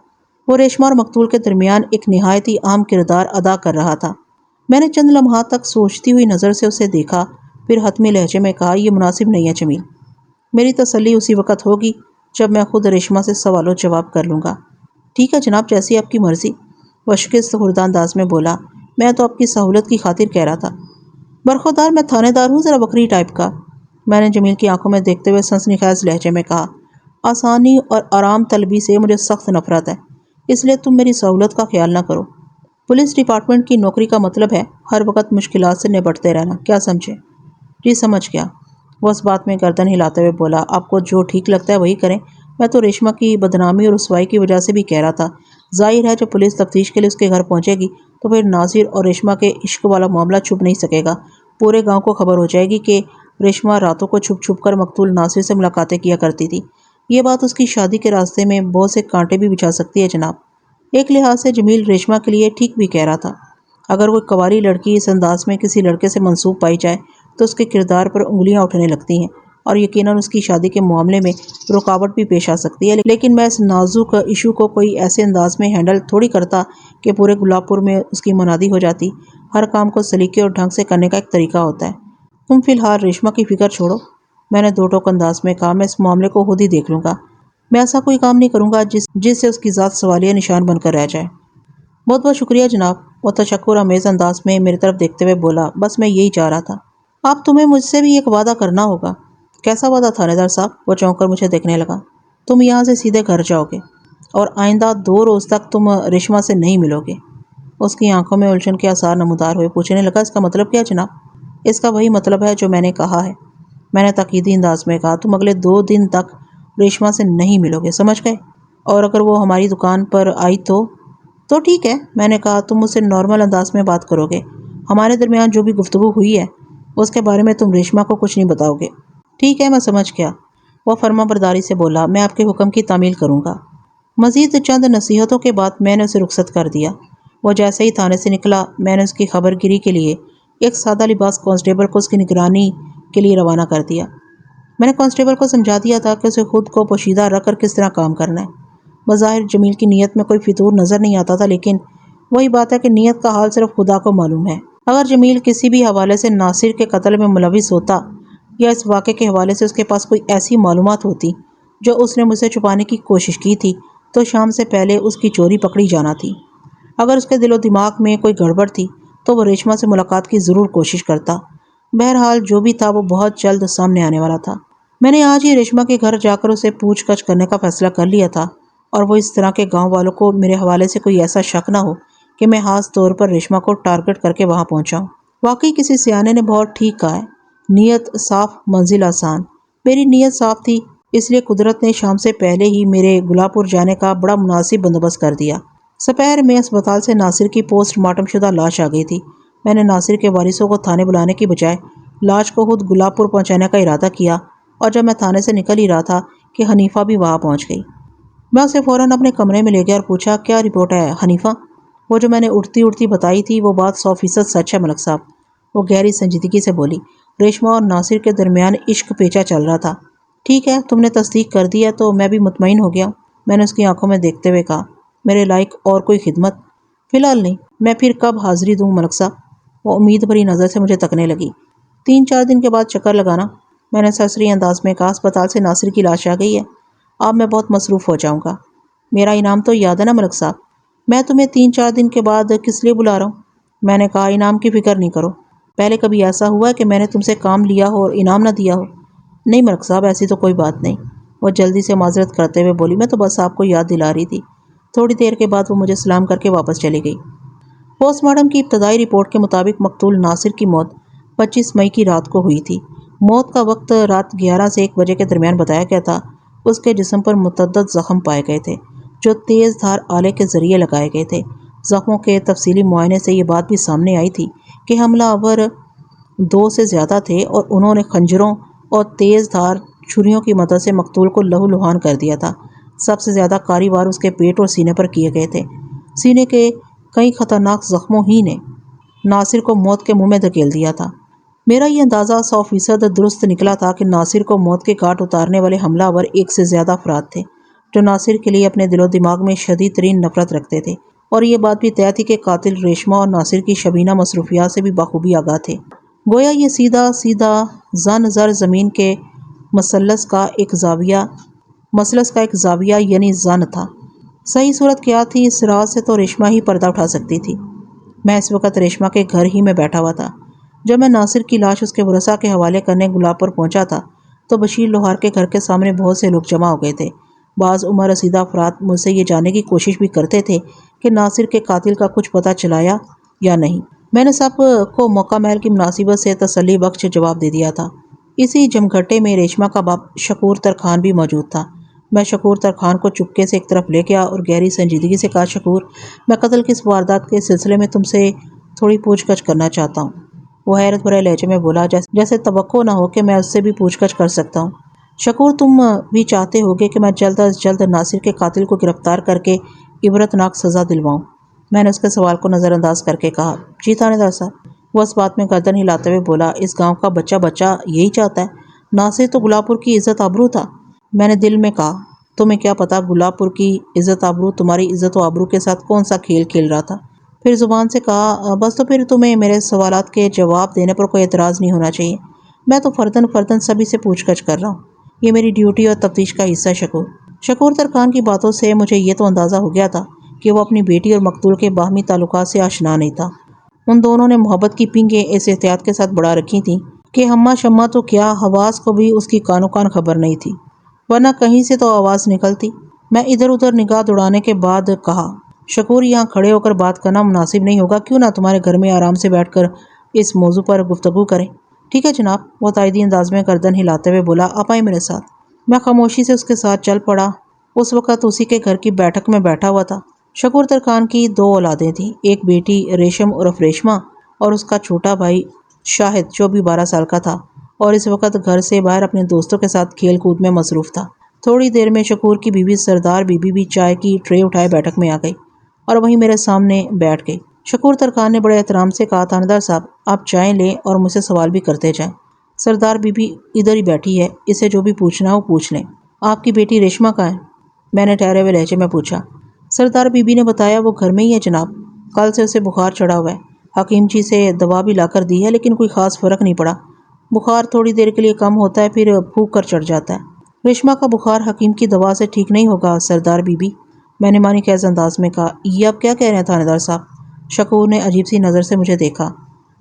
وہ ریشما اور مقتول کے درمیان ایک نہایت ہی اہم کردار ادا کر رہا تھا۔ میں نے چند لمحات تک سوچتی ہوئی نظر سے اسے دیکھا، پھر حتمی لہجے میں کہا، یہ مناسب نہیں ہے جمیل۔ میری تسلی اسی وقت ہوگی جب میں خود ریشما سے سوال و جواب کر لوں گا۔ ٹھیک ہے جناب، جیسی آپ کی مرضی، وہ شکست خوردہ انداز میں بولا۔ میں تو آپ کی سہولت کی خاطر کہہ رہا تھا۔ برخوردار میں تھانے دار ہوں، ذرا بکری ٹائپ کا، میں نے جمیل کی آنکھوں میں دیکھتے ہوئے سنسنی خیز لہجے میں کہا۔ آسانی اور آرام طلبی سے مجھے سخت نفرت ہے، اس لیے تم میری سہولت کا خیال نہ کرو۔ پولیس ڈپارٹمنٹ کی نوکری کا مطلب ہے ہر وقت مشکلات سے نپٹتے رہنا، کیا سمجھے؟ جی سمجھ گیا، وہ اس بات میں گردن ہلاتے ہوئے بولا۔ آپ کو جو ٹھیک لگتا ہے وہی کریں۔ میں تو ریشما کی بدنامی اور رسوائی کی وجہ سے بھی کہہ رہا تھا۔ ظاہر ہے جب پولیس تفتیش کے لیے اس کے گھر پہنچے گی تو پھر ناصر اور ریشما کے عشق والا معاملہ چھپ نہیں سکے گا۔ پورے گاؤں کو خبر ہو جائے گی کہ ریشما راتوں کو چھپ چھپ کر مقتول ناصر سے ملاقاتیں کیا کرتی تھی۔ یہ بات اس کی شادی کے راستے میں بہت سے کانٹے بھی بچھا سکتی ہے جناب۔ ایک لحاظ سے جمیل ریشما کے لیے ٹھیک بھی کہہ رہا تھا۔ اگر وہ کنواری لڑکی اس انداز میں کسی لڑکے سے منسوب پائی جائے تو اس کے کردار پر انگلیاں اٹھنے لگتی ہیں اور یقیناً اس کی شادی کے معاملے میں رکاوٹ بھی پیش آ سکتی ہے۔ لیکن میں اس نازک ایشو کو کوئی ایسے انداز میں ہینڈل تھوڑی کرتا کہ پورے گلاب پور میں اس کی منادی ہو جاتی۔ ہر کام کو سلیقے اور ڈھنگ سے کرنے کا ایک طریقہ ہوتا ہے۔ تم فی الحال ریشما کی فکر چھوڑو، میں نے دو ٹوک انداز میں کہا۔ میں اس معاملے کو خود ہی دیکھ لوں گا۔ میں ایسا کوئی کام نہیں کروں گا جس سے اس کی ذات سوالیہ نشان بن کر رہ جائے۔ بہت بہت شکریہ جناب، وہ تشکر آمیز انداز میں میری طرف دیکھتے ہوئے بولا۔ بس میں یہی چاہ رہا تھا۔ آپ تمہیں مجھ سے بھی ایک وعدہ کرنا ہوگا۔ کیسا وعدہ تھانے دار صاحب؟ وہ چونک کر مجھے دیکھنے لگا۔ تم یہاں سے سیدھے گھر جاؤ گے اور آئندہ 2 روز تک تم ریشما سے نہیں ملو گے۔ اس کی آنکھوں میں الجھن کے آثار نمودار ہوئے۔ پوچھنے لگا، اس کا مطلب کیا جناب؟ اس کا وہی مطلب ہے جو میں نے کہا ہے، میں نے تاکیدی انداز میں کہا۔ تم اگلے 2 دن تک ریشما سے نہیں ملو گے، سمجھ گئے؟ اور اگر وہ ہماری دکان پر آئی تو ٹھیک ہے، میں نے کہا، تم مجھ سے نارمل انداز میں بات کرو گے۔ ہمارے درمیان جو بھی گفتگو ہوئی ہے اس کے بارے میں تم ریشما کو کچھ نہیں بتاؤ گے۔ ٹھیک ہے، میں سمجھ گیا، وہ فرما برداری سے بولا۔ میں آپ کے حکم کی تعمیل کروں گا۔ مزید چند نصیحتوں کے بعد میں نے اسے رخصت کر دیا۔ وہ جیسے ہی تھانے سے نکلا، میں نے اس کی خبر گیری کے لیے ایک سادہ لباس کانسٹیبل کو اس کی نگرانی کے لیے روانہ کر دیا۔ میں نے کانسٹیبل کو سمجھا دیا تھا کہ اسے خود کو پوشیدہ رکھ کر کس طرح کام کرنا ہے۔ بظاہر جمیل کی نیت میں کوئی فتور نظر نہیں آتا تھا، لیکن وہی بات ہے کہ نیت کا حال صرف خدا کو معلوم ہے۔ اگر جمیل کسی بھی حوالے سے ناصر کے قتل میں ملوث ہوتا یا اس واقعے کے حوالے سے اس کے پاس کوئی ایسی معلومات ہوتی جو اس نے مجھ سے چھپانے کی کوشش کی تھی تو شام سے پہلے اس کی چوری پکڑی جانا تھی۔ اگر اس کے دل و دماغ میں کوئی گڑبڑ تھی تو وہ ریشما سے ملاقات کی ضرور کوشش کرتا۔ بہرحال جو بھی تھا وہ بہت جلد سامنے آنے والا تھا۔ میں نے آج ہی ریشما کے گھر جا کر اسے پوچھ گچھ کرنے کا فیصلہ کر لیا تھا، اور وہ اس طرح کے گاؤں والوں کو میرے حوالے سے کوئی ایسا شک نہ ہو کہ میں خاص طور پر ریشما کو ٹارگٹ کر کے وہاں پہنچا ہوں۔ واقعی کسی سیانے نے بہت ٹھیک کہا ہے، نیت صاف منزل آسان۔ میری نیت صاف تھی، اس لیے قدرت نے شام سے پہلے ہی میرے گلاب پور جانے کا بڑا مناسب بندوبست کر دیا۔ سپہر میں اسپتال سے ناصر کی پوسٹ مارٹم شدہ لاش آ گئی تھی۔ میں نے ناصر کے وارثوں کو تھانے بلانے کی بجائے لاش کو خود گلاب پور پہنچانے کا ارادہ کیا، اور جب میں تھانے سے نکل ہی رہا تھا کہ حنیفہ بھی وہاں پہنچ گئی۔ میں اسے فوراً اپنے کمرے میں لے گیا اور پوچھا، کیا رپورٹ ہے حنیفہ؟ وہ جو میں نے اڑتی بتائی تھی وہ بات 100% سچ ہے ملک صاحب، وہ گہری سنجیدگی سے بولی۔ ریشما اور ناصر کے درمیان عشق پیچا چل رہا تھا۔ ٹھیک ہے، تم نے تصدیق کر دی ہے تو میں بھی مطمئن ہو گیا، میں نے اس کی آنکھوں میں دیکھتے ہوئے کہا۔ میرے لائق اور کوئی خدمت؟ فی الحال نہیں۔ میں پھر کب حاضری دوں ملک صاحب؟ وہ امید بھری نظر سے مجھے تکنے لگی۔ 3-4 دن کے بعد چکر لگانا، میں نے سرسری انداز میں کہا۔ اسپتال سے ناصر کی لاش آ گئی ہے، اب میں بہت مصروف ہو جاؤں گا۔ میرا انعام تو یاد ہے نا ملک صاحب؟ میں تمہیں 3-4 دن کے بعد کس لیے بلا رہا ہوں؟ میں نے کہا انعام کی فکر نہیں کرو۔ پہلے کبھی ایسا ہوا ہے کہ میں نے تم سے کام لیا ہو اور انعام نہ دیا ہو؟ نہیں ملک صاحب، ایسی تو کوئی بات نہیں۔ وہ جلدی سے معذرت کرتے ہوئے بولی، میں تو بس آپ کو یاد دلا رہی تھی۔ تھوڑی دیر کے بعد وہ مجھے سلام کر کے واپس چلی گئی۔ پوسٹ مارٹم کی ابتدائی رپورٹ کے مطابق مقتول ناصر کی موت 25 مئی کی رات کو ہوئی تھی۔ موت کا وقت رات 11 سے 1 بجے کے درمیان بتایا گیا تھا۔ اس کے جسم پر متعدد زخم پائے گئے تھے جو تیز دھار آلے کے ذریعے لگائے گئے تھے۔ زخموں کے تفصیلی معائنے سے یہ بات بھی سامنے آئی تھی کہ حملہ آور 2 سے زیادہ تھے اور انہوں نے خنجروں اور تیز دھار چھریوں کی مدد سے مقتول کو لہو لہان کر دیا تھا۔ سب سے زیادہ کاری وار اس کے پیٹ اور سینے پر کیے گئے تھے۔ سینے کے کئی خطرناک زخموں ہی نے ناصر کو موت کے منہ میں دھکیل دیا تھا۔ میرا یہ اندازہ 100% درست نکلا تھا کہ ناصر کو موت کے گھاٹ اتارنے والے حملہ آور 1 سے زیادہ افراد تھے جو ناصر کے لیے اپنے دل و دماغ میں شدید ترین نفرت رکھتے تھے، اور یہ بات بھی طے تھی کہ قاتل ریشمہ اور ناصر کی شبینہ مصروفیات سے بھی بخوبی آگاہ تھے۔ گویا یہ سیدھا سیدھا زن زر زمین کے مثلث کا ایک زاویہ یعنی زن تھا۔ صحیح صورت کیا تھی؟ اس راز سے تو ریشمہ ہی پردہ اٹھا سکتی تھی۔ میں اس وقت ریشمہ کے گھر ہی میں بیٹھا ہوا تھا۔ جب میں ناصر کی لاش اس کے ورثاء کے حوالے کرنے گلاب پر پہنچا تھا تو بشیر لوہار کے گھر کے سامنے بہت سے لوگ جمع ہو گئے تھے۔ بعض عمر رسیدہ افراد مجھ سے یہ جاننے کی کوشش بھی کرتے تھے کہ ناصر کے قاتل کا کچھ پتہ چلایا یا نہیں۔ میں نے سب کو موقع محل کی مناسبت سے تسلی بخش جواب دے دیا تھا۔ اسی جمگھٹے میں ریشمہ کا باپ شکور ترکھان بھی موجود تھا۔ میں شکور ترکھان کو چپکے سے ایک طرف لے گیا اور گہری سنجیدگی سے کہا، شکور، میں قتل کی اس واردات کے سلسلے میں تم سے تھوڑی پوچھ گچھ کرنا چاہتا ہوں۔ وہ حیرت بھرے لہجے میں بولا، جیسے توقع نہ ہو کہ میں اس سے بھی پوچھ گچھ کر سکتا ہوں۔ شکور، تم بھی چاہتے ہوگے کہ میں جلد از جلد ناصر کے قاتل کو گرفتار کر کے عبرتناک سزا دلواؤں۔ میں نے اس کے سوال کو نظر انداز کر کے کہا، جی تھانے دار صاحب۔ وہ اس بات میں گردن ہلاتے ہوئے بولا، اس گاؤں کا بچہ یہی چاہتا ہے۔ ناصر تو گلاب پور کی عزت آبرو تھا۔ میں نے دل میں کہا، تمہیں کیا پتا گلاب پور کی عزت آبرو تمہاری عزت و آبرو کے ساتھ کون سا کھیل کھیل رہا تھا۔ پھر زبان سے کہا، بس تو پھر تمہیں میرے سوالات کے جواب دینے پر کوئی اعتراض نہیں ہونا چاہیے۔ میں تو فرداً سبھی سے پوچھ گچھ کر رہا ہوں۔ یہ میری ڈیوٹی اور تفتیش کا حصہ ہے شکور۔ شکور ترکھان کی باتوں سے مجھے یہ تو اندازہ ہو گیا تھا کہ وہ اپنی بیٹی اور مقتول کے باہمی تعلقات سے آشنا نہیں تھا۔ ان دونوں نے محبت کی پنگیں اس احتیاط کے ساتھ بڑھا رکھی تھیں کہ ہمہ شمہ تو کیا، حواس کو بھی اس کی کانوں کان خبر نہیں تھی، ورنہ کہیں سے تو آواز نکلتی۔ میں ادھر ادھر نگاہ دوڑانے کے بعد کہا، شکور، یہاں کھڑے ہو کر بات کرنا مناسب نہیں ہوگا، کیوں نہ تمہارے گھر میں آرام سے بیٹھ کر اس موضوع پر گفتگو کریں؟ ٹھیک ہے جناب، وہ تائیدی انداز میں گردن ہلاتے ہوئے بولا، آپ آئیں میرے ساتھ۔ میں خاموشی سے اس کے ساتھ چل پڑا۔ اس وقت اسی کے گھر کی بیٹھک میں بیٹھا ہوا تھا۔ شکور ترکھان کی 2 اولادیں تھیں، ایک بیٹی ریشم عرف ریشمہ اور اس کا چھوٹا بھائی شاہد جو بھی 12 سال کا تھا، اور اس وقت گھر سے باہر اپنے دوستوں کے ساتھ کھیل کود میں مصروف تھا۔ تھوڑی دیر میں شکور کی بیوی سردار بی بی بھی چائے کی ٹرے اٹھائے بیٹھک میں آ گئی اور وہیں میرے سامنے بیٹھ گئی۔ شکور ترکھان نے بڑے احترام سے کہا، تھانے دار صاحب، آپ چائے لیں اور مجھ سے سوال بھی کرتے جائیں۔ سردار بی بی ادھر ہی بیٹھی ہے، اسے جو بھی پوچھنا ہو پوچھ لیں۔ آپ کی بیٹی ریشمہ کہاں ہے؟ میں نے ٹھہرے ہوئے لہجے میں پوچھا۔ سردار بی بی نے بتایا، وہ گھر میں ہی ہے جناب، کل سے اسے بخار چڑھا ہوا ہے، حکیم جی سے دوا بھی لا کر دی ہے لیکن کوئی خاص فرق نہیں پڑا۔ بخار تھوڑی دیر کے لیے کم ہوتا ہے پھر پھونک کر چڑھ جاتا ہے۔ ریشمہ کا بخار حکیم کی دوا سے ٹھیک نہیں ہوگا سردار بی بی، میں نے معنی خیز انداز میں کہا۔ یہ آپ کیا کہہ رہے ہیں تھانے دار صاحب؟ شکور نے عجیب سی نظر سے مجھے دیکھا۔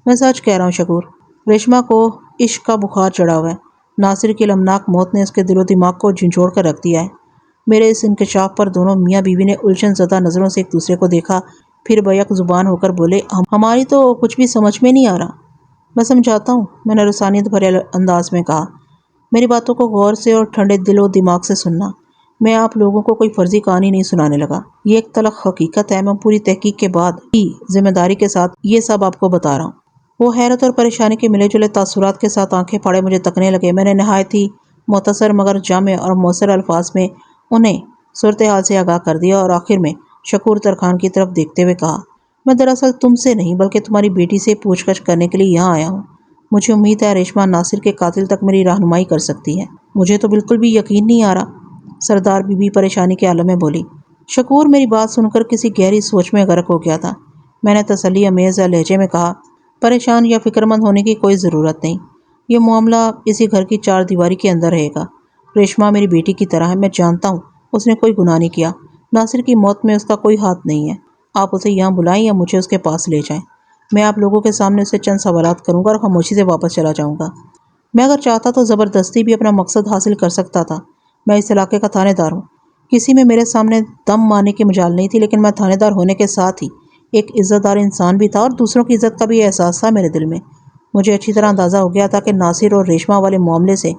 میں سچ کہہ رہا ہوں شکور، ریشمہ کو عشق کا بخار چڑھا ہوا ہے۔ ناصر کی المناک موت نے اس کے دل و دماغ کو جھنجھوڑ کر رکھ دیا ہے۔ میرے اس انکشاف پر دونوں میاں بیوی نے الجھن زدہ نظروں سے ایک دوسرے کو دیکھا، پھر بیک زبان ہو کر بولے، ہماری تو کچھ بھی سمجھ میں نہیں آ رہا۔ میں سمجھاتا ہوں، میں نے رسانیت بھرے انداز میں کہا۔ میری باتوں کو غور سے اور ٹھنڈے دل و دماغ سے سننا۔ میں آپ لوگوں کو کوئی فرضی کہانی نہیں سنانے لگا، یہ ایک تلخ حقیقت ہے۔ میں پوری تحقیق کے بعد ہی ذمہ داری کے ساتھ یہ سب آپ کو بتا رہا ہوں۔ وہ حیرت اور پریشانی کے ملے جلے تاثرات کے ساتھ آنکھیں پھاڑے مجھے تکنے لگے۔ میں نے نہایت ہی مختصر مگر جامع اور مؤثر الفاظ میں انہیں صورتحال سے آگاہ کر دیا اور آخر میں شکور ترکھان کی طرف دیکھتے ہوئے کہا، میں دراصل تم سے نہیں بلکہ تمہاری بیٹی سے پوچھ گچھ کرنے کے لیے یہاں آیا ہوں۔ مجھے امید ہے ریشمہ ناصر کے قاتل تک میری رہنمائی کر سکتی ہے۔ مجھے تو بالکل بھی یقین نہیں آ رہا، سردار بی بی پریشانی کے عالم میں بولی۔ شکور میری بات سن کر کسی گہری سوچ میں غرق ہو گیا تھا۔ میں نے تسلی امیز لہجے میں کہا، پریشان یا فکر مند ہونے کی کوئی ضرورت نہیں، یہ معاملہ اسی گھر کی چار دیواری کے اندر رہے گا۔ ریشما میری بیٹی کی طرح ہے، میں جانتا ہوں اس نے کوئی گناہ نہیں کیا، ناصر کی موت میں اس کا کوئی ہاتھ نہیں ہے۔ آپ اسے یہاں بلائیں یا مجھے اس کے پاس لے جائیں، میں آپ لوگوں کے سامنے اسے چند سوالات کروں گا اور خاموشی سے واپس چلا جاؤں گا۔ میں اگر چاہتا تو زبردستی بھی اپنا مقصد حاصل کر سکتا تھا۔ میں اس علاقے کا تھانے دار ہوں، کسی میں میرے سامنے دم مارنے کی مجال نہیں تھی، لیکن میں تھانے دار ہونے کے ساتھ ہی ایک عزت دار انسان بھی تھا اور دوسروں کی عزت کا بھی احساس تھا میرے دل میں۔ مجھے اچھی طرح اندازہ ہو گیا تھا کہ ناصر اور ریشما والے معاملے سے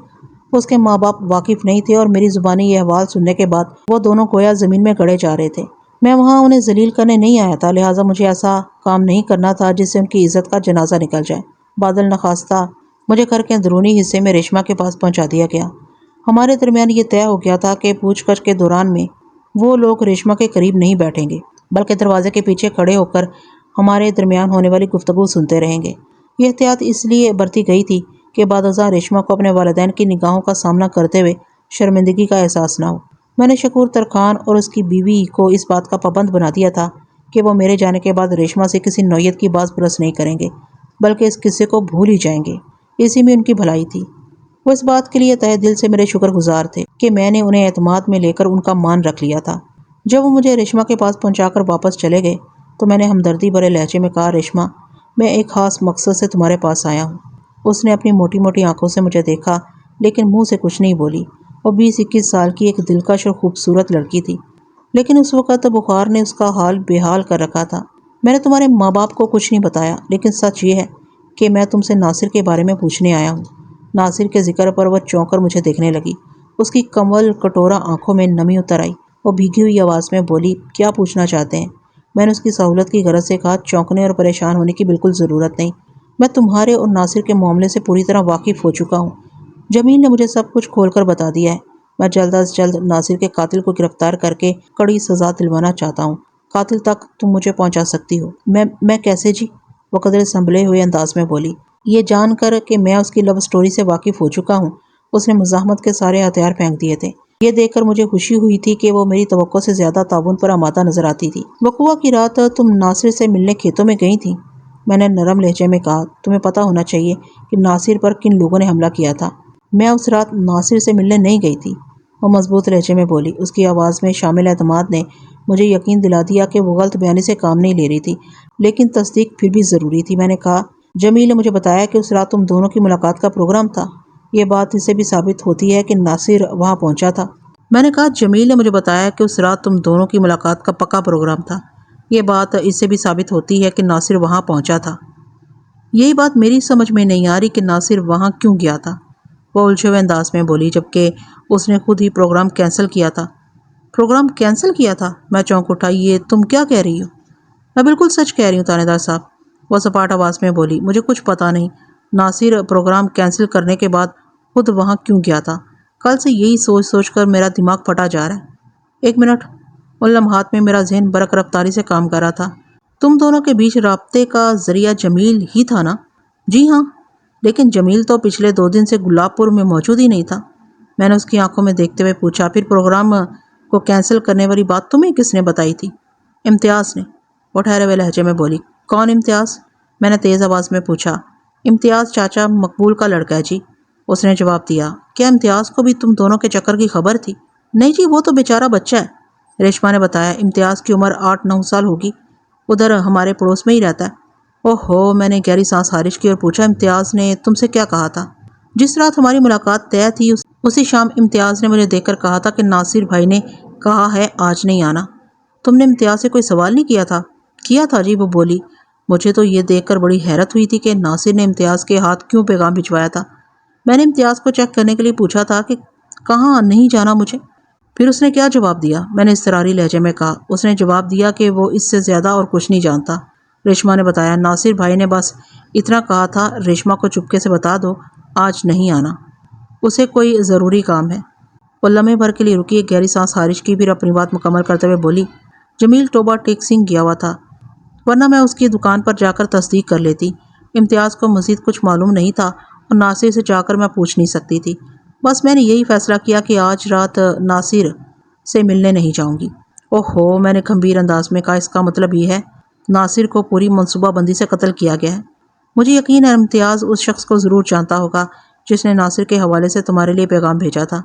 اس کے ماں باپ واقف نہیں تھے، اور میری زبانی یہ احوال سننے کے بعد وہ دونوں گویا زمین میں گڑے جا رہے تھے۔ میں وہاں انہیں ذلیل کرنے نہیں آیا تھا، لہٰذا مجھے ایسا کام نہیں کرنا تھا جس سے ان کی عزت کا جنازہ نکل جائے۔ بادل نخواستہ مجھے گھر کے اندرونی حصے میں ریشما کے پاس پہنچا دیا گیا۔ ہمارے درمیان یہ طے ہو گیا تھا کہ پوچھ گچھ کے دوران میں وہ لوگ ریشما کے قریب نہیں بیٹھیں گے، بلکہ دروازے کے پیچھے کھڑے ہو کر ہمارے درمیان ہونے والی گفتگو سنتے رہیں گے۔ یہ احتیاط اس لیے برتی گئی تھی کہ بعد ازاں ریشما کو اپنے والدین کی نگاہوں کا سامنا کرتے ہوئے شرمندگی کا احساس نہ ہو۔ میں نے شکور ترکھان اور اس کی بیوی کو اس بات کا پابند بنا دیا تھا کہ وہ میرے جانے کے بعد ریشما سے کسی نوعیت کی باز پرس نہیں کریں گے، بلکہ اس قصے کو بھول ہی جائیں گے۔ اسی میں ان کی بھلائی تھی۔ وہ اس بات کے لیے تہہ دل سے میرے شکر گزار تھے کہ میں نے انہیں اعتماد میں لے کر ان کا مان رکھ لیا تھا۔ جب وہ مجھے ریشما کے پاس پہنچا کر واپس چلے گئے تو میں نے ہمدردی بھرے لہجے میں کہا، ریشما، میں ایک خاص مقصد سے تمہارے پاس آیا ہوں۔ اس نے اپنی موٹی موٹی آنکھوں سے مجھے دیکھا، لیکن منہ سے کچھ نہیں بولی۔ وہ 20-21 سال کی ایک دلکش اور خوبصورت لڑکی تھی، لیکن اس وقت بخار نے اس کا حال بے حال کر رکھا تھا۔ میں نے تمہارے ماں باپ کو کچھ نہیں بتایا، لیکن سچ یہ ہے کہ میں تم سے ناصر کے بارے میں پوچھنے آیا ہوں۔ ناصر کے ذکر پر وہ چونک کر مجھے دیکھنے لگی۔ اس کی کمل کٹورا آنکھوں میں نمی اتر آئی۔ وہ بھیگی ہوئی آواز میں بولی، کیا پوچھنا چاہتے ہیں؟ میں نے اس کی سہولت کی غرض سے کہا، چونکنے اور پریشان ہونے کی بالکل ضرورت نہیں، میں تمہارے اور ناصر کے معاملے سے پوری طرح واقف ہو چکا ہوں۔ جمیل نے مجھے سب کچھ کھول کر بتا دیا ہے۔ میں جلد از جلد ناصر کے قاتل کو گرفتار کر کے کڑی سزا دلوانا چاہتا ہوں۔ قاتل تک تم مجھے پہنچا سکتی ہو۔ میں کیسے جی؟ وہ قدرے سنبھلے ہوئے انداز میں بولی۔ یہ جان کر کہ میں اس کی لو سٹوری سے واقف ہو چکا ہوں، اس نے مزاحمت کے سارے ہتھیار پھینک دیے تھے۔ یہ دیکھ کر مجھے خوشی ہوئی تھی کہ وہ میری توقع سے زیادہ تعاون پر آمادہ نظر آتی تھی۔ وقوع کی رات تم ناصر سے ملنے کھیتوں میں گئی تھیں؟ میں نے نرم لہجے میں کہا، تمہیں پتہ ہونا چاہیے کہ ناصر پر کن لوگوں نے حملہ کیا تھا۔ میں اس رات ناصر سے ملنے نہیں گئی تھی، وہ مضبوط لہجے میں بولی۔ اس کی آواز میں شامل اعتماد نے مجھے یقین دلا دیا کہ وہ غلط بیانی سے کام نہیں لے رہی تھی، لیکن تصدیق پھر بھی ضروری تھی۔ میں نے کہا، جمیل نے مجھے بتایا کہ اس رات تم دونوں کی ملاقات کا پروگرام تھا۔ یہ بات اس سے بھی ثابت ہوتی ہے کہ ناصر وہاں پہنچا تھا۔ میں نے کہا، جمیل نے مجھے بتایا کہ اس رات تم دونوں کی ملاقات کا پکا پروگرام تھا۔ یہ بات اس سے بھی ثابت ہوتی ہے کہ ناصر وہاں پہنچا تھا۔ یہی بات میری سمجھ میں نہیں آ رہی کہ ناصر وہاں کیوں گیا تھا، وہ الجھے ہوئے انداز میں بولی، جبکہ اس نے خود ہی پروگرام کینسل کیا تھا۔ پروگرام کینسل کیا تھا؟ میں چونک اٹھا، یہ تم کیا کہہ رہی ہو؟ میں بالکل سچ کہہ رہی ہوں تھانے دار صاحب، وہ سپاٹ آواز میں بولی۔ مجھے کچھ پتہ نہیں ناصر پروگرام کینسل کرنے کے بعد خود وہاں کیوں گیا تھا۔ کل سے یہی سوچ سوچ کر میرا دماغ پھٹا جا رہا ہے۔ ایک منٹ، ان لمحات میں میرا ذہن برق رفتاری سے کام کر رہا تھا۔ تم دونوں کے بیچ رابطے کا ذریعہ جمیل ہی تھا نا؟ جی ہاں، لیکن جمیل تو پچھلے 2 دن سے گلاب پور میں موجود ہی نہیں تھا۔ میں نے اس کی آنکھوں میں دیکھتے ہوئے پوچھا، پھر پروگرام کو کینسل کرنے والی بات تمہیں کس نے بتائی تھی؟ امتیاز نے، وہ ٹھہرے ہوئے لہجے میں بولی۔ کون امتیاز؟ میں نے تیز آواز میں پوچھا۔ امتیاز چاچا مقبول کا لڑکا ہے جی، اس نے جواب دیا۔ کیا امتیاز کو بھی تم دونوں کے چکر کی خبر تھی؟ نہیں جی، وہ تو بیچارہ بچہ ہے، ریشما نے بتایا۔ امتیاز کی عمر 8-9 سال ہوگی، ادھر ہمارے پڑوس میں ہی رہتا ہے۔ اوہو، میں نے گہری سانس خارج کی اور پوچھا، امتیاز نے تم سے کیا کہا تھا؟ جس رات ہماری ملاقات طے تھی اسی شام امتیاز نے مجھے دیکھ کر کہا تھا کہ ناصر بھائی نے کہا ہے آج نہیں آنا۔ تم نے امتیاز سے کوئی سوال نہیں کیا تھا؟ کیا تھا جی، وہ بولی۔ مجھے تو یہ دیکھ کر بڑی حیرت ہوئی تھی کہ ناصر نے امتیاز کے ہاتھ کیوں پیغام بھجوایا تھا۔ میں نے امتیاز کو چیک کرنے کے لیے پوچھا تھا کہ کہاں نہیں جانا مجھے۔ پھر اس نے کیا جواب دیا؟ میں نے اضطراری لہجے میں کہا۔ اس نے جواب دیا کہ وہ اس سے زیادہ اور کچھ نہیں جانتا، ریشما نے بتایا۔ ناصر بھائی نے بس اتنا کہا تھا، ریشما کو چپکے سے بتا دو آج نہیں آنا، اسے کوئی ضروری کام ہے۔ وہ لمحے بھر کے لیے رکی، ایک گہری سانس خارج کی، پھر اپنی بات مکمل کرتے ہوئے بولی، جمیل ٹوبہ ٹیکسنگ گیا ہوا تھا، ورنہ میں اس کی دکان پر جا کر تصدیق کر لیتی۔ امتیاز کو مزید کچھ معلوم نہیں تھا اور ناصر سے جا کر میں پوچھ نہیں سکتی تھی۔ بس میں نے یہی فیصلہ کیا کہ آج رات ناصر سے ملنے نہیں جاؤں گی۔ اوہو، میں نے گھمبیر انداز میں کہا، اس کا مطلب یہ ہے ناصر کو پوری منصوبہ بندی سے قتل کیا گیا ہے۔ مجھے یقین ہے امتیاز اس شخص کو ضرور جانتا ہوگا جس نے ناصر کے حوالے سے تمہارے لیے پیغام بھیجا تھا۔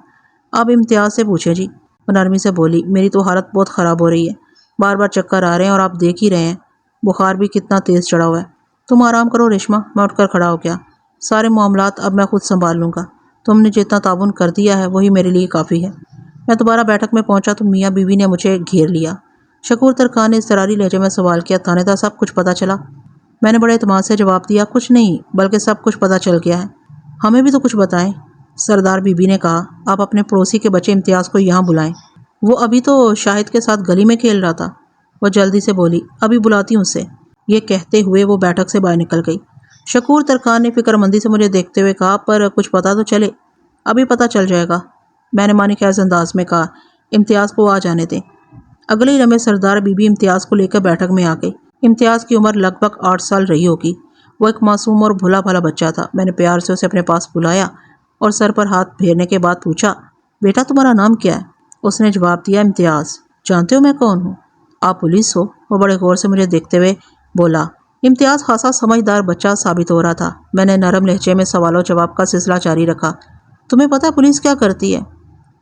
آپ امتیاز سے پوچھیں جی، وہ نرمی سے بولی۔ میری تو حالت بہت خراب ہو رہی ہے، بار بار چکر آ رہے ہیں اور آپ دیکھ ہی رہے ہیں بخار بھی کتنا تیز چڑھا ہوا ہے۔ تم آرام کرو ریشما، میں اٹھ کر کھڑا ہو گیا۔ سارے معاملات اب میں خود سنبھال لوں گا، تم نے جتنا تعاون کر دیا ہے وہی میرے لیے کافی ہے۔ میں دوبارہ بیٹھک میں پہنچا تو میاں بیوی نے مجھے گھیر لیا۔ شکور ترکان نے اضطراری لہجے میں سوال کیا، تھانے دار صاحب کچھ پتہ چلا؟ میں نے بڑے اعتماد سے جواب دیا، کچھ نہیں، بلکہ سب کچھ پتہ چل گیا ہے۔ ہمیں بھی تو کچھ بتائیں، سردار بی بی نے کہا۔ آپ اپنے پڑوسی کے بچے امتیاز کو یہاں بلائیں، وہ ابھی تو شاہد کے ساتھ گلی میں کھیل رہا تھا۔ وہ جلدی سے بولی، ابھی بلاتی ہوں اسے۔ یہ کہتے ہوئے وہ بیٹھک سے باہر نکل گئی۔ شکور ترکان نے فکر مندی سے مجھے دیکھتے ہوئے کہا، پر کچھ پتہ تو چلے۔ ابھی پتہ چل جائے گا، میں نے معنی خیز انداز میں کہا۔ امتیاز کو آ جانے دیں۔ اگلے لمحے سردار بی بی امتیاز کو لے کر بیٹھک میں آ گئی۔ امتیاز کی عمر لگ بھگ 8 سال رہی ہوگی۔ وہ ایک معصوم اور بھولا بھالا بچہ تھا۔ میں نے پیار سے اسے اپنے پاس بلایا اور سر پر ہاتھ پھیرنے کے بعد پوچھا، بیٹا تمہارا نام کیا ہے؟ اس نے جواب دیا، امتیاز۔ جانتے ہو میں کون ہوں؟ آپ پولیس ہو؟ وہ بڑے غور سے مجھے دیکھتے ہوئے بولا۔ امتیاز خاصا سمجھدار بچہ ثابت ہو رہا تھا۔ میں نے نرم لہجے میں سوال و جواب کا سلسلہ جاری رکھا۔ تمہیں پتہ ہے پولیس کیا کرتی ہے؟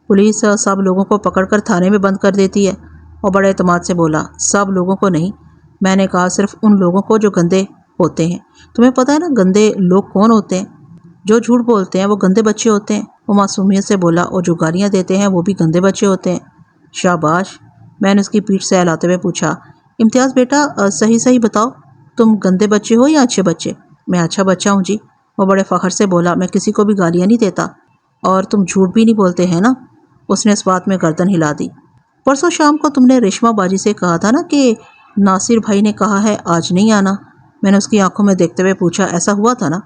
پولیس سب لوگوں کو پکڑ کر تھانے میں بند کر دیتی ہے۔ اور بڑے اعتماد سے بولا، سب لوگوں کو نہیں، میں نے کہا صرف ان لوگوں کو جو گندے ہوتے ہیں۔ تمہیں پتہ ہے نا گندے لوگ کون ہوتے ہیں؟ جو جھوٹ بولتے ہیں وہ گندے بچے ہوتے ہیں، وہ معصومیت سے بولا، اور جو گالیاں دیتے ہیں وہ بھی گندے بچے ہوتے ہیں۔ شاباش، میں نے اس کی پیٹھ سے ہلاتے ہوئے پوچھا، امتیاز بیٹا صحیح صحیح بتاؤ، تم گندے بچے ہو یا اچھے بچے؟ میں اچھا بچہ ہوں جی، وہ بڑے فخر سے بولا، میں کسی کو بھی گالیاں نہیں دیتا، اور تم جھوٹ بھی نہیں بولتے ہیں نا؟ اس نے اس بات میں گردن ہلا دی۔ پرسوں شام کو تم نے ریشما باجی سے کہا تھا نا کہ ناصر بھائی نے کہا ہے آج نہیں آنا؟ میں نے اس کی آنکھوں میں دیکھتے ہوئے پوچھا، ایسا ہوا تھا نا؟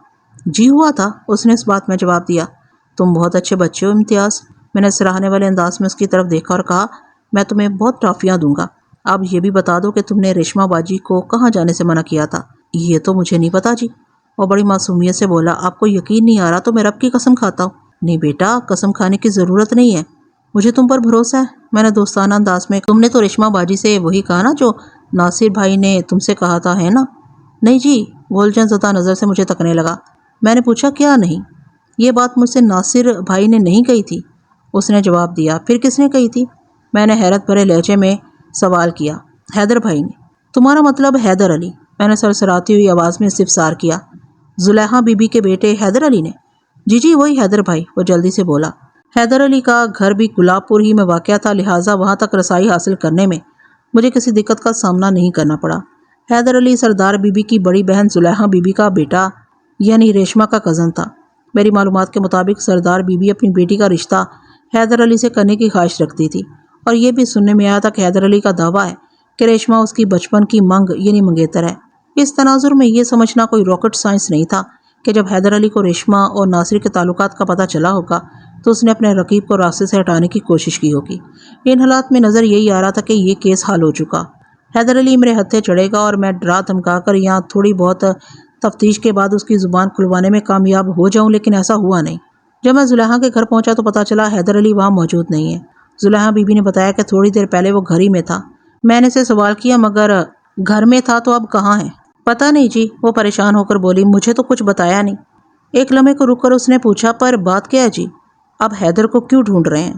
جی ہوا تھا، اس نے اس بات میں جواب دیا۔ تم بہت اچھے بچے ہو امتیاز، میں نے سراہنے والے انداز میں اس کی طرف دیکھا اور کہا، میں تمہیں بہت ٹافیاں دوں گا۔ اب یہ بھی بتا دو کہ تم نے ریشما باجی کو کہاں جانے سے منع کیا تھا؟ یہ تو مجھے نہیں پتا جی، وہ بڑی معصومیت سے بولا۔ آپ کو یقین نہیں آ رہا تو میں رب کی قسم کھاتا ہوں۔ نہیں بیٹا، قسم کھانے کی ضرورت نہیں ہے، مجھے تم پر بھروسہ ہے، میں نے دوستانہ انداز میں۔ تم نے تو ریشما باجی سے وہی کہا نا جو ناصر بھائی نے تم سے کہا تھا، ہے نا؟ نہیں جی، وہ الجھن زدہ نظر سے مجھے تکنے لگا۔ میں نے پوچھا، کیا نہیں؟ یہ بات مجھ سے ناصر بھائی نے نہیں کہی تھی، اس نے جواب دیا۔ پھر کس نے کہی تھی؟ میں نے حیرت بھرے لہجے میں سوال کیا۔ حیدر بھائی نے۔ تمہارا مطلب حیدر علی؟ میں نے سرسراتی ہوئی آواز میں استفسار کیا۔ زلیخا بی بی کے بیٹے حیدر علی نے؟ جی جی وہی حیدر بھائی، وہ جلدی سے بولا۔ حیدر علی کا گھر بھی گلاب پور ہی میں واقع تھا، لہٰذا وہاں تک رسائی حاصل کرنے میں مجھے کسی دقت کا سامنا نہیں کرنا پڑا۔ حیدر علی سردار بی بی کی بڑی بہن زلیخا بی بی کا بیٹا یعنی ریشما کا کزن تھا۔ میری معلومات کے مطابق سردار بی بی اپنی بیٹی کا رشتہ حیدر علی سے کرنے کی خواہش رکھتی تھی، اور یہ بھی سننے میں آیا تھا کہ حیدر علی کا دعویٰ ہے کہ ریشما اس کی بچپن کی منگ یعنی منگیتر ہے۔ اس تناظر میں یہ سمجھنا کوئی راکٹ سائنس نہیں تھا کہ جب حیدر علی کو ریشما اور ناصر کے تعلقات کا پتہ چلا ہوگا تو اس نے اپنے رقیب کو راستے سے ہٹانے کی کوشش کی ہوگی۔ ان حالات میں نظر یہی آ رہا تھا کہ یہ کیس حل ہو چکا، حیدر علی میرے ہتھے چڑھے گا اور میں ڈرا دھمکا کر یہاں تھوڑی بہت تفتیش کے بعد اس کی زبان کھلوانے میں کامیاب ہو جاؤں، لیکن ایسا ہوا نہیں۔ جب میں زلیخا کے گھر پہنچا تو پتہ چلا حیدر علی وہاں موجود نہیں ہے۔ زلیخا بی بی نے بتایا کہ تھوڑی دیر پہلے وہ گھر ہی میں تھا۔ میں نے اسے سوال کیا، مگر گھر میں تھا تو اب کہاں ہے؟ پتہ نہیں جی، وہ پریشان ہو کر بولی، مجھے تو کچھ بتایا نہیں۔ ایک لمحے کو رک کر اس نے پوچھا، پر بات کیا ہے جی؟ اب حیدر کو کیوں ڈھونڈ رہے ہیں؟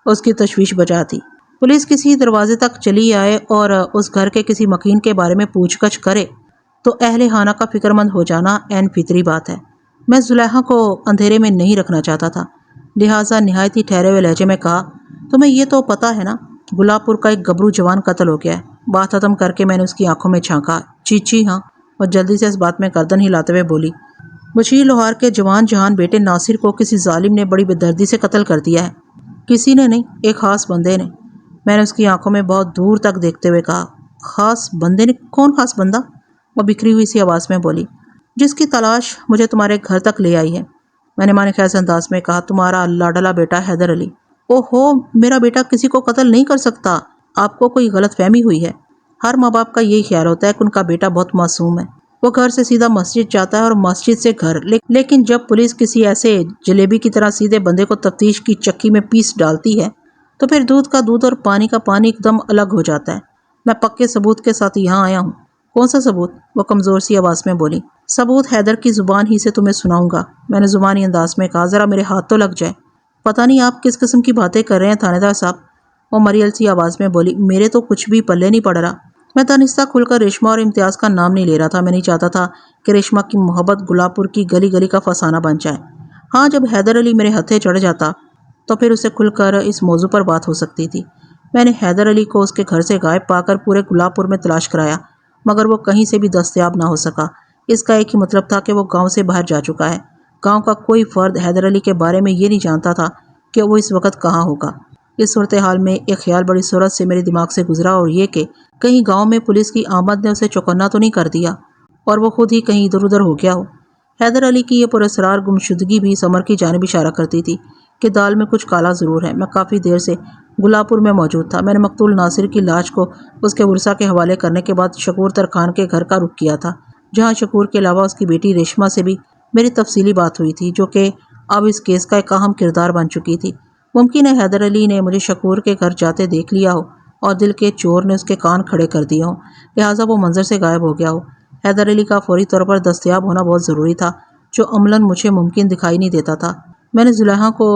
اس کی تشویش بجا تھی۔ پولیس کسی دروازے تک چلی آئے اور اس گھر کے کسی مکین کے بارے میں پوچھ گچھ کرے تو اہل خانہ کا فکر مند ہو جانا عین فطری بات ہے۔ میں زلیخا کو اندھیرے میں نہیں رکھنا چاہتا تھا، لہٰذا نہایت ہی ٹھہرے ہوئے لہجے میں کہا، تمہیں یہ تو پتہ ہے نا گلاب پور کا ایک گبرو جوان قتل ہو گیا ہے؟ بات ختم کر کے میں نے اس کی آنکھوں میں جھانکا۔ چیچی ہاں، اور جلدی سے اس بات میں گردن ہلاتے ہوئے بولی، بشیر لوہار کے جوان جہان بیٹے ناصر کو کسی ظالم نے بڑی بے دردی سے قتل کر دیا ہے۔ کسی نے نہیں، ایک خاص بندے نے۔ میں نے اس کی آنکھوں میں بہت دور تک دیکھتے ہوئے کہا، خاص بندے نے؟ کون خاص بندہ؟ وہ بکھری ہوئی سی آواز میں بولی، جس کی تلاش مجھے تمہارے گھر تک لے آئی ہے۔ میں نے معنی خیز انداز میں کہا، تمہارا لاڈلا بیٹا حیدر علی۔ اوہو، میرا بیٹا کسی کو قتل نہیں کر سکتا، آپ کو کوئی غلط فہمی ہوئی ہے۔ ہر ماں باپ کا یہی خیال ہوتا ہے کہ ان کا بیٹا بہت معصوم ہے، وہ گھر سے سیدھا مسجد جاتا ہے اور مسجد سے گھر، لیکن جب پولیس کسی ایسے جلیبی کی طرح سیدھے بندے کو تفتیش کی چکی میں پیس ڈالتی ہے تو پھر دودھ کا دودھ اور پانی کا پانی ایک دم الگ ہو جاتا ہے۔ میں پکے ثبوت کے ساتھ یہاں آیا ہوں۔ کون سا ثبوت؟ وہ کمزور سی آواز میں بولی۔ ثبوت حیدر کی زبان ہی سے تمہیں سناؤں گا، میں نے زبانی انداز میں کہا، ذرا میرے ہاتھ تو لگ جائے۔ پتہ نہیں آپ کس قسم کی باتیں کر رہے ہیں تھانے دار صاحب، وہ مریل سی آواز میں بولی، میرے تو کچھ بھی پلے نہیں پڑ رہا۔ میں دانستہ کھل کر ریشمہ اور امتیاز کا نام نہیں لے رہا تھا۔ میں نہیں چاہتا تھا کہ ریشمہ کی محبت گلاب پور کی گلی گلی کا فسانہ بن جائے۔ ہاں، جب حیدر علی میرے ہتھے چڑھ جاتا تو پھر اسے کھل کر اس موضوع پر بات ہو سکتی تھی۔ میں نے حیدر علی کو اس کے گھر سے غائب پا کر پورے گلاب پور میں تلاش کرایا، مگر وہ کہیں سے بھی دستیاب نہ ہو سکا۔ اس کا ایک ہی مطلب تھا کہ وہ گاؤں سے باہر جا چکا ہے۔ گاؤں کا کوئی فرد حیدر علی کے بارے میں یہ نہیں جانتا تھا کہ وہ اس وقت کہاں ہوگا۔ اس صورتحال میں ایک خیال بڑی سرعت سے میرے دماغ سے گزرا، اور یہ کہ کہیں گاؤں میں پولیس کی آمد نے اسے چوکنا تو نہیں کر دیا اور وہ خود ہی کہیں ادھر ادھر ہو گیا ہو۔ حیدر علی کی یہ پراسرار گمشدگی بھی سمر کی جانب اشارہ کرتی تھی کہ دال میں کچھ کالا ضرور ہے۔ میں کافی دیر سے گلاب پور میں موجود تھا۔ میں نے مقتول ناصر کی لاش کو اس کے ورثاء کے حوالے کرنے کے بعد شکور ترکھان کے گھر کا رخ کیا تھا، جہاں شکور کے علاوہ اس کی بیٹی ریشمہ سے بھی میری تفصیلی بات ہوئی تھی، جو کہ اب اس کیس کا ایک اہم کردار بن چکی تھی۔ ممکن ہے حیدر علی نے مجھے شکور کے گھر جاتے دیکھ لیا ہو اور دل کے چور نے اس کے کان کھڑے کر دیے ہوں، لہٰذا وہ منظر سے غائب ہو گیا ہو۔ حیدر علی کا فوری طور پر دستیاب ہونا بہت ضروری تھا، جو عملاً مجھے ممکن دکھائی نہیں دیتا تھا۔ میں نے زلیخا کو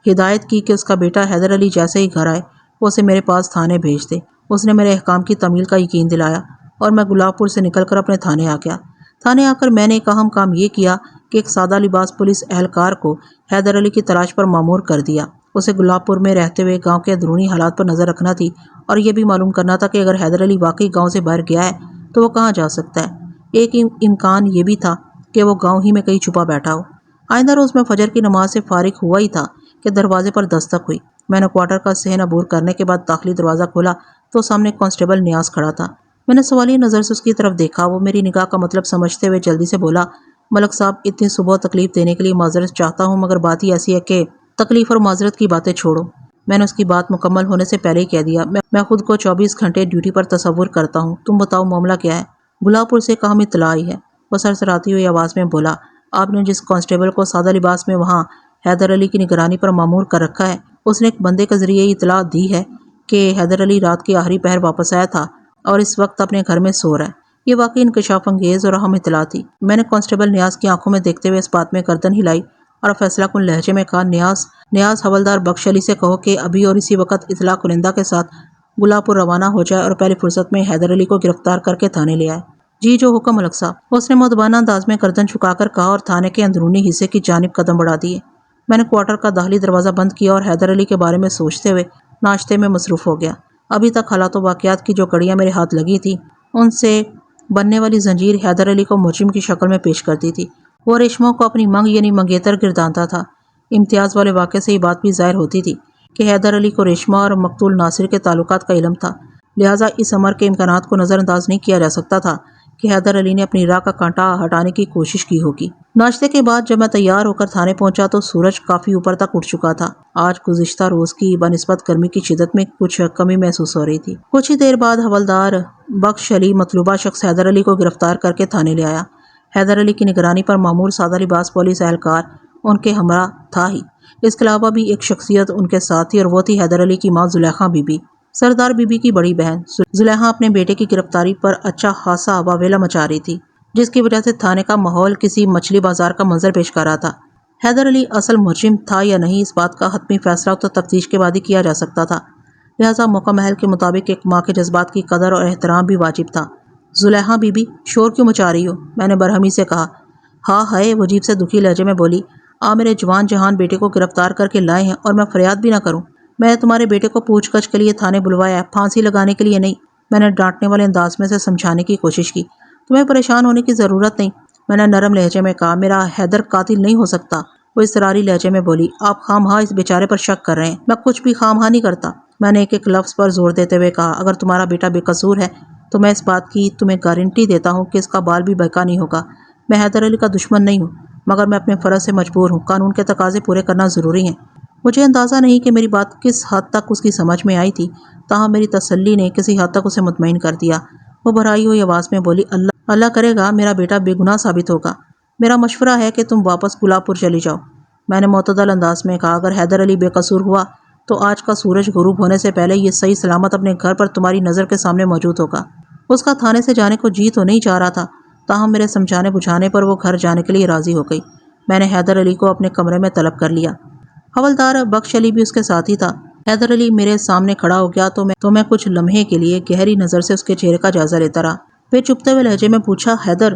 ہدایت کی کہ اس کا بیٹا حیدر علی جیسے ہی گھر آئے وہ اسے میرے پاس تھانے بھیج دے۔ اس نے میرے احکام کی تعمیل کا یقین دلایا اور میں گلاب پور سے نکل کر اپنے تھانے آ گیا۔ تھانے آ کر میں نے ایک اہم کام یہ کیا کہ ایک سادہ لباس پولیس اہلکار کو حیدر علی کی تلاش پر مامور کر دیا۔ اسے گلاب پور میں رہتے ہوئے گاؤں کے اندرونی حالات پر نظر رکھنا تھی اور یہ بھی معلوم کرنا تھا کہ اگر حیدر علی واقعی گاؤں سے باہر گیا ہے تو وہ کہاں جا سکتا ہے۔ ایک امکان یہ بھی تھا کہ وہ گاؤں ہی میں کہیں چھپا بیٹھا ہو۔ آئندہ روز میں فجر کی نماز سے فارغ ہوا ہی تھا کہ دروازے پر دستک ہوئی۔ میں نے کوارٹر کا صحن عبور کرنے کے بعد داخلی دروازہ کھولا تو سامنے کانسٹیبل نیاز کھڑا تھا۔ میں نے سوالیہ نظر سے اس کی طرف دیکھا۔ وہ میری نگاہ کا مطلب سمجھتے ہوئے جلدی سے بولا، ملک صاحب، اتنی صبح تکلیف دینے کے لیے معذرت چاہتا ہوں، مگر بات ہی ایسی ہے کہ تکلیف اور معذرت کی باتیں چھوڑو۔ میں نے اس کی بات مکمل ہونے سے پہلے ہی کہہ دیا، میں خود کو 24 گھنٹے ڈیوٹی پر تصور کرتا ہوں۔ تم بتاؤ معاملہ کیا ہے؟ گلاب پور سے ایک اہم اطلاع آئی ہے، وہ سرسراتی ہوئی آواز میں بولا۔ آپ نے جس کانسٹیبل کو سادہ لباس میں وہاں حیدر علی کی نگرانی پر مامور کر رکھا ہے، اس نے ایک بندے کے ذریعے یہ اطلاع دی ہے کہ حیدر علی رات کے آخری پہر واپس آیا تھا اور اس وقت اپنے گھر میں سو رہا ہے۔ یہ واقعی انکشاف انگیز اور اہم اطلاع تھی۔ میں نے کانسٹیبل نیاز کی آنکھوں میں دیکھتے ہوئے اس بات میں گردن ہلائی اور فیصلہ کن لہجے میں کہا، نیاز حوالدار بخش علی سے کہو کہ ابھی اور اسی وقت اطلاع کنندہ کے ساتھ گلاب پور روانہ ہو جائے اور پہلی فرصت میں حیدر علی کو گرفتار کر کے تھانے لے آئے۔ جی جو حکم ملک صاحب، اس نے مؤدبانہ انداز میں گردن جھکا کر کہا اور تھانے کے اندرونی حصے کی جانب قدم بڑھا دیے۔ میں نے کوارٹر کا داخلی دروازہ بند کیا اور حیدر علی کے بارے میں سوچتے ہوئے ناشتے میں مصروف ہو گیا۔ ابھی تک حالات و واقعات کی جو کڑیاں میرے ہاتھ لگی تھی، ان سے بننے والی زنجیر حیدر علی کو مجرم کی شکل میں پیش کرتی تھی۔ وہ ریشموں کو اپنی منگ یعنی منگیتر گردانتا تھا۔ امتیاز والے واقعے سے یہ بات بھی ظاہر ہوتی تھی کہ حیدر علی کو ریشمہ اور مقتول ناصر کے تعلقات کا علم تھا، لہٰذا اس امر کے امکانات کو نظر انداز نہیں کیا جا سکتا تھا کہ حیدر علی نے اپنی راہ کا کانٹا ہٹانے کی کوشش کی ہوگی۔ ناشتے کے بعد جب میں تیار ہو کر تھانے پہنچا تو سورج کافی اوپر تک اٹھ چکا تھا۔ آج گزشتہ روز کی بنسبت گرمی کی شدت میں کچھ کمی محسوس ہو رہی تھی۔ کچھ ہی دیر بعد حوالدار بخش علی مطلوبہ شخص حیدر علی کو گرفتار کر کے تھانے لے آیا۔ حیدر علی کی نگرانی پر مامور سادہ لباس پولیس اہلکار ان کے ہمراہ تھا ہی، اس کے علاوہ بھی ایک شخصیت ان کے ساتھ تھی اور وہ تھی حیدر علی کی ماں Zulaikha be be, Sardar be be کی بڑی بہن۔ زلیخا اپنے بیٹے کی گرفتاری پر اچھا خاصا واویلا مچا رہی تھی، جس کی وجہ سے تھانے کا ماحول کسی مچھلی بازار کا منظر پیش کر رہا تھا۔ حیدر علی اصل مجرم تھا یا نہیں، اس بات کا حتمی فیصلہ تو تفتیش کے بعد ہی کیا جا سکتا تھا، لہٰذا موقع محل کے مطابق ایک ماں کے جذبات کی قدر اور احترام بھی واجب تھا۔ زلیخا بی بی، شور کیوں مچا رہی ہو؟ میں نے برہمی سے کہا۔ ہاں ہے، وہ عجیب سے دکھی لہجے میں بولی، آپ میرے جوان جہان بیٹے کو گرفتار کر کے لائے ہیں اور میں فریاد بھی نہ کروں؟ میں نے تمہارے بیٹے کو پوچھ گچھ کے لیے تھانے بلوایا ہے، پھانسی لگانے کے لیے نہیں۔ میں نے ڈانٹنے والے انداز میں سے سمجھانے کی کوشش کی۔ تمہیں پریشان ہونے کی ضرورت نہیں، میں نے نرم لہجے میں کہا، میرا حیدر قاتل نہیں ہو سکتا۔ وہ اضطراری لہجے میں بولی، آپ خواہ مخواہ اس بیچارے پر شک کر رہے ہیں، میں کچھ بھی خواہ مخواہ نہیں کرتا۔ میں نے ایک ایک لفظ پر زور دیتے ہوئے کہا، اگر تمہارا بیٹا بے قصور ہے تو میں اس بات کی تمہیں گارنٹی دیتا ہوں کہ اس کا بال بھی بہکا نہیں ہوگا۔ میں حیدر علی کا دشمن نہیں ہوں، مگر میں اپنے فرض سے مجبور ہوں، قانون کے تقاضے پورے کرنا ضروری ہیں۔ مجھے اندازہ نہیں کہ میری بات کس حد تک اس کی سمجھ میں آئی تھی، تاہم میری تسلی نے کسی حد تک اسے مطمئن کر دیا۔ وہ بھرائی ہوئی آواز میں بولی، اللہ کرے گا میرا بیٹا بے گناہ ثابت ہوگا۔ میرا مشورہ ہے کہ تم واپس گلاب پور چلی جاؤ۔ میں نے معتدل انداز میں کہا، اگر حیدر علی بے قصور ہوا تو آج کا سورج غروب ہونے سے پہلے یہ صحیح سلامت اپنے گھر پر تمہاری نظر کے سامنے موجود ہوگا۔ اس کا تھانے سے جانے کو جی تو نہیں چاہ رہا تھا، تاہم میرے سمجھانے بجھانے پر وہ گھر جانے کے لیے راضی ہو گئی۔ میں نے حیدر علی کو اپنے کمرے میں طلب کر لیا۔ حوالدار بخش علی بھی اس کے ساتھ ہی تھا۔ حیدر علی میرے سامنے کھڑا ہو گیا تو میں کچھ لمحے کے لیے گہری نظر سے اس کے چہرے کا جائزہ لیتا رہا۔ پھر چپتے ہوئے لہجے میں پوچھا، حیدر،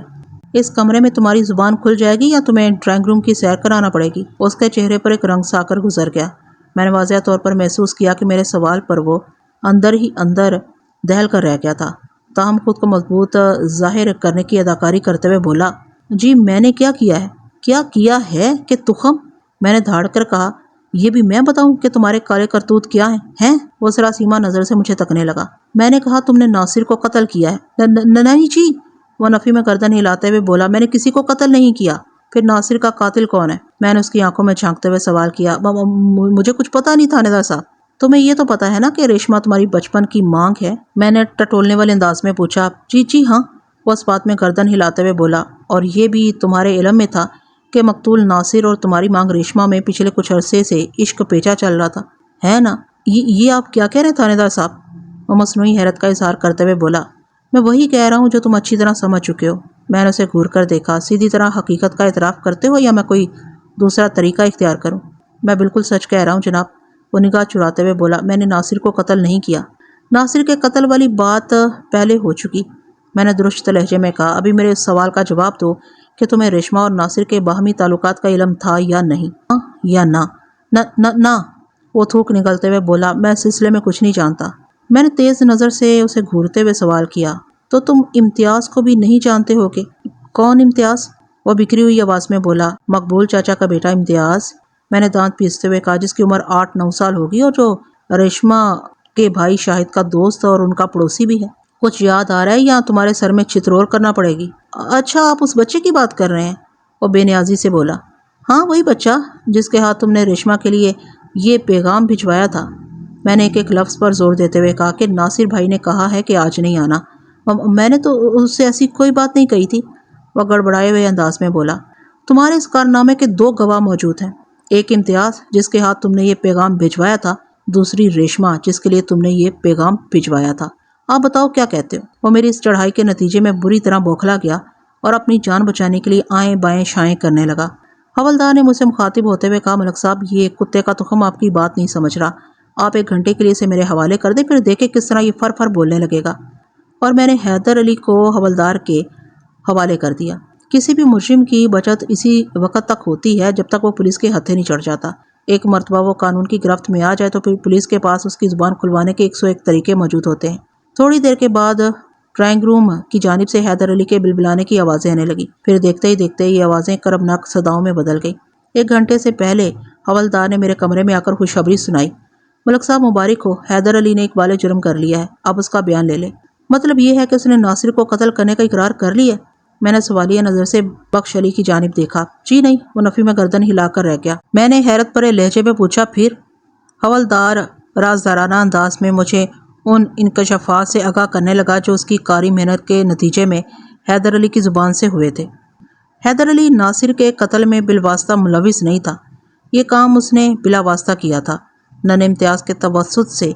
اس کمرے میں تمہاری زبان کھل جائے گی یا تمہیں ڈرائنگ روم کی سیر کرانا پڑے گی؟ اس کے چہرے پر ایک رنگ سا کر گزر گیا۔ میں نے واضح طور پر محسوس کیا کہ میرے سوال پر وہ اندر ہی اندر دہل کر رہ گیا تھا، تاہم خود کو مضبوط ظاہر کرنے کی اداکاری کرتے ہوئے بولا، جی میں نے کیا کیا ہے؟ کیا کیا ہے کہ تخم؟ میں نے دھاڑ کر کہا، یہ بھی میں بتاؤں کہ تمہارے کالے کرتوت کیا ہیں؟ وہ سراسیمہ نظر سے مجھے تکنے لگا۔ میں نے کہا، تم نے ناصر کو قتل کیا ہے؟ نہیں جی، وہ نفی میں گردن ہلاتے ہوئے بولا، میں نے کسی کو قتل نہیں کیا۔ پھر ناصر کا قاتل کون ہے؟ میں نے اس کی آنکھوں میں جھانکتے ہوئے سوال کیا۔ مجھے کچھ پتا نہیں تھانے دار صاحب۔ تمہیں یہ تو پتا ہے نا کہ ریشما تمہاری بچپن کی مانگ ہے؟ میں نے ٹٹولنے والے انداز میں پوچھا۔ جی ہاں، وہ اس بات میں گردن ہلاتے ہوئے بولا، اور یہ بھی تمہارے علم میں تھا کہ مقتول ناصر اور تمہاری مانگ ریشما میں پچھلے کچھ عرصے سے عشق پیچا چل رہا تھا، ہے نا؟ یہ آپ کیا کہہ رہے ہیں تھانے دار صاحب؟ وہ مصنوعی حیرت کا اظہار کرتے ہوئے بولا، میں وہی کہہ رہا ہوں جو تم اچھی طرح سمجھ چکے ہو۔ میں نے اسے گھور کر دیکھا، سیدھی طرح حقیقت کا اعتراف کرتے ہو یا میں کوئی دوسرا طریقہ اختیار کروں؟ میں بالکل سچ کہہ رہا ہوں جناب، وہ نگاہ چراتے ہوئے بولا، میں نے ناصر کو قتل نہیں کیا۔ ناصر کے قتل والی بات پہلے ہو چکی، میں نے درست لہجے میں کہا۔ ابھی میرے اس سوال کا جواب دو کہ تمہیں ریشما اور ناصر کے باہمی تعلقات کا علم تھا یا نہیں؟ ہاں یا نہ؟ نہ، وہ تھوک نگلتے ہوئے بولا، میں اس سلسلے میں کچھ نہیں جانتا۔ میں نے تیز نظر سے اسے گھورتے ہوئے سوال کیا، تو تم امتیاز کو بھی نہیں جانتے ہو کہ؟ کون امتیاز؟ وہ بکھری ہوئی آواز میں بولا، مقبول چاچا کا بیٹا امتیاز۔ میں نے دانت پیستے ہوئے کہا، جس کی عمر 8-9 سال ہوگی اور جو ریشما کے بھائی شاہد کا دوست اور ان کا پڑوسی بھی ہے۔ کچھ یاد آ رہا ہے یا تمہارے سر میں چترول کرنا پڑے گی؟ اچھا، آپ اس بچے کی بات کر رہے ہیں؟ وہ بے نیازی سے بولا۔ ہاں، وہی بچہ جس کے ہاتھ تم نے ریشما کے لیے یہ پیغام بھجوایا تھا۔ میں نے ایک لفظ پر زور دیتے ہوئے کہا کہ ناصر بھائی نے کہا ہے کہ آج نہیں آنا۔ میں نے تو اس سے ایسی کوئی بات نہیں کہی تھی، وہ گڑبڑائے ہوئے انداز میں بولا۔ تمہارے اس کارنامے کے 2 گواہ موجود ہیں، ایک امتیاز جس کے ہاتھ تم نے یہ پیغام بھجوایا تھا، دوسری ریشما جس کے لیے تم نے یہ پیغام بھجوایا تھا۔ آپ بتاؤ کیا کہتے ہو؟ وہ میری اس چڑھائی کے نتیجے میں بری طرح بوکھلا گیا اور اپنی جان بچانے کے لیے آئیں بائیں شائیں کرنے لگا۔ حوالدار نے مجھ سے مخاطب ہوتے ہوئے کہا، ملک صاحب، یہ کتے کا تخم آپ کی بات نہیں سمجھ رہا، آپ 1 گھنٹے کے لیے اسے میرے حوالے کر دیں، پھر دیکھیں کس طرح یہ فر بولنے لگے گا۔ اور میں نے حیدر علی کو حوالدار کے حوالے کر دیا۔ کسی بھی مجرم کی بچت اسی وقت تک ہوتی ہے جب تک وہ پولیس کے ہتھے نہیں چڑھ جاتا۔ ایک مرتبہ وہ قانون کی گرفت میں آ جائے تو پھر پولیس کے پاس اس کی زبان کھلوانے کے 101 طریقے موجود ہوتے ہیں۔ تھوڑی دیر کے بعد ڈرائنگ روم کی جانب سے حیدر علی کے بلبلانے کی آوازیں آنے لگی، پھر دیکھتے ہی دیکھتے یہ آوازیں کربناک صداؤں میں بدل گئی۔ 1 گھنٹے سے پہلے حوالدار نے میرے کمرے میں آ کر خوشخبری سنائی، ملک صاحب مبارک ہو، حیدر علی نے اقبال جرم کر لیا ہے، اب اس کا بیان لے لیں۔ مطلب یہ ہے کہ اس نے ناصر کو قتل کرنے کا اقرار کر لیا ہے؟ میں نے سوالیہ نظر سے بخش علی کی جانب دیکھا۔ جی نہیں، وہ نفی میں گردن ہلا کر رہ گیا۔ میں نے حیرت بھرے لہجے میں پوچھا، پھر؟ حوالدار رازدارانہ انداز میں مجھے ان انکشافات سے آگاہ کرنے لگا جو اس کی کاری محنت کے نتیجے میں حیدر علی کی زبان سے ہوئے تھے۔ حیدر علی ناصر کے قتل میں بالواسطہ ملوث نہیں تھا، یہ کام اس نے بلا واسطہ کیا تھا۔ نن امتیاز کے توسط سے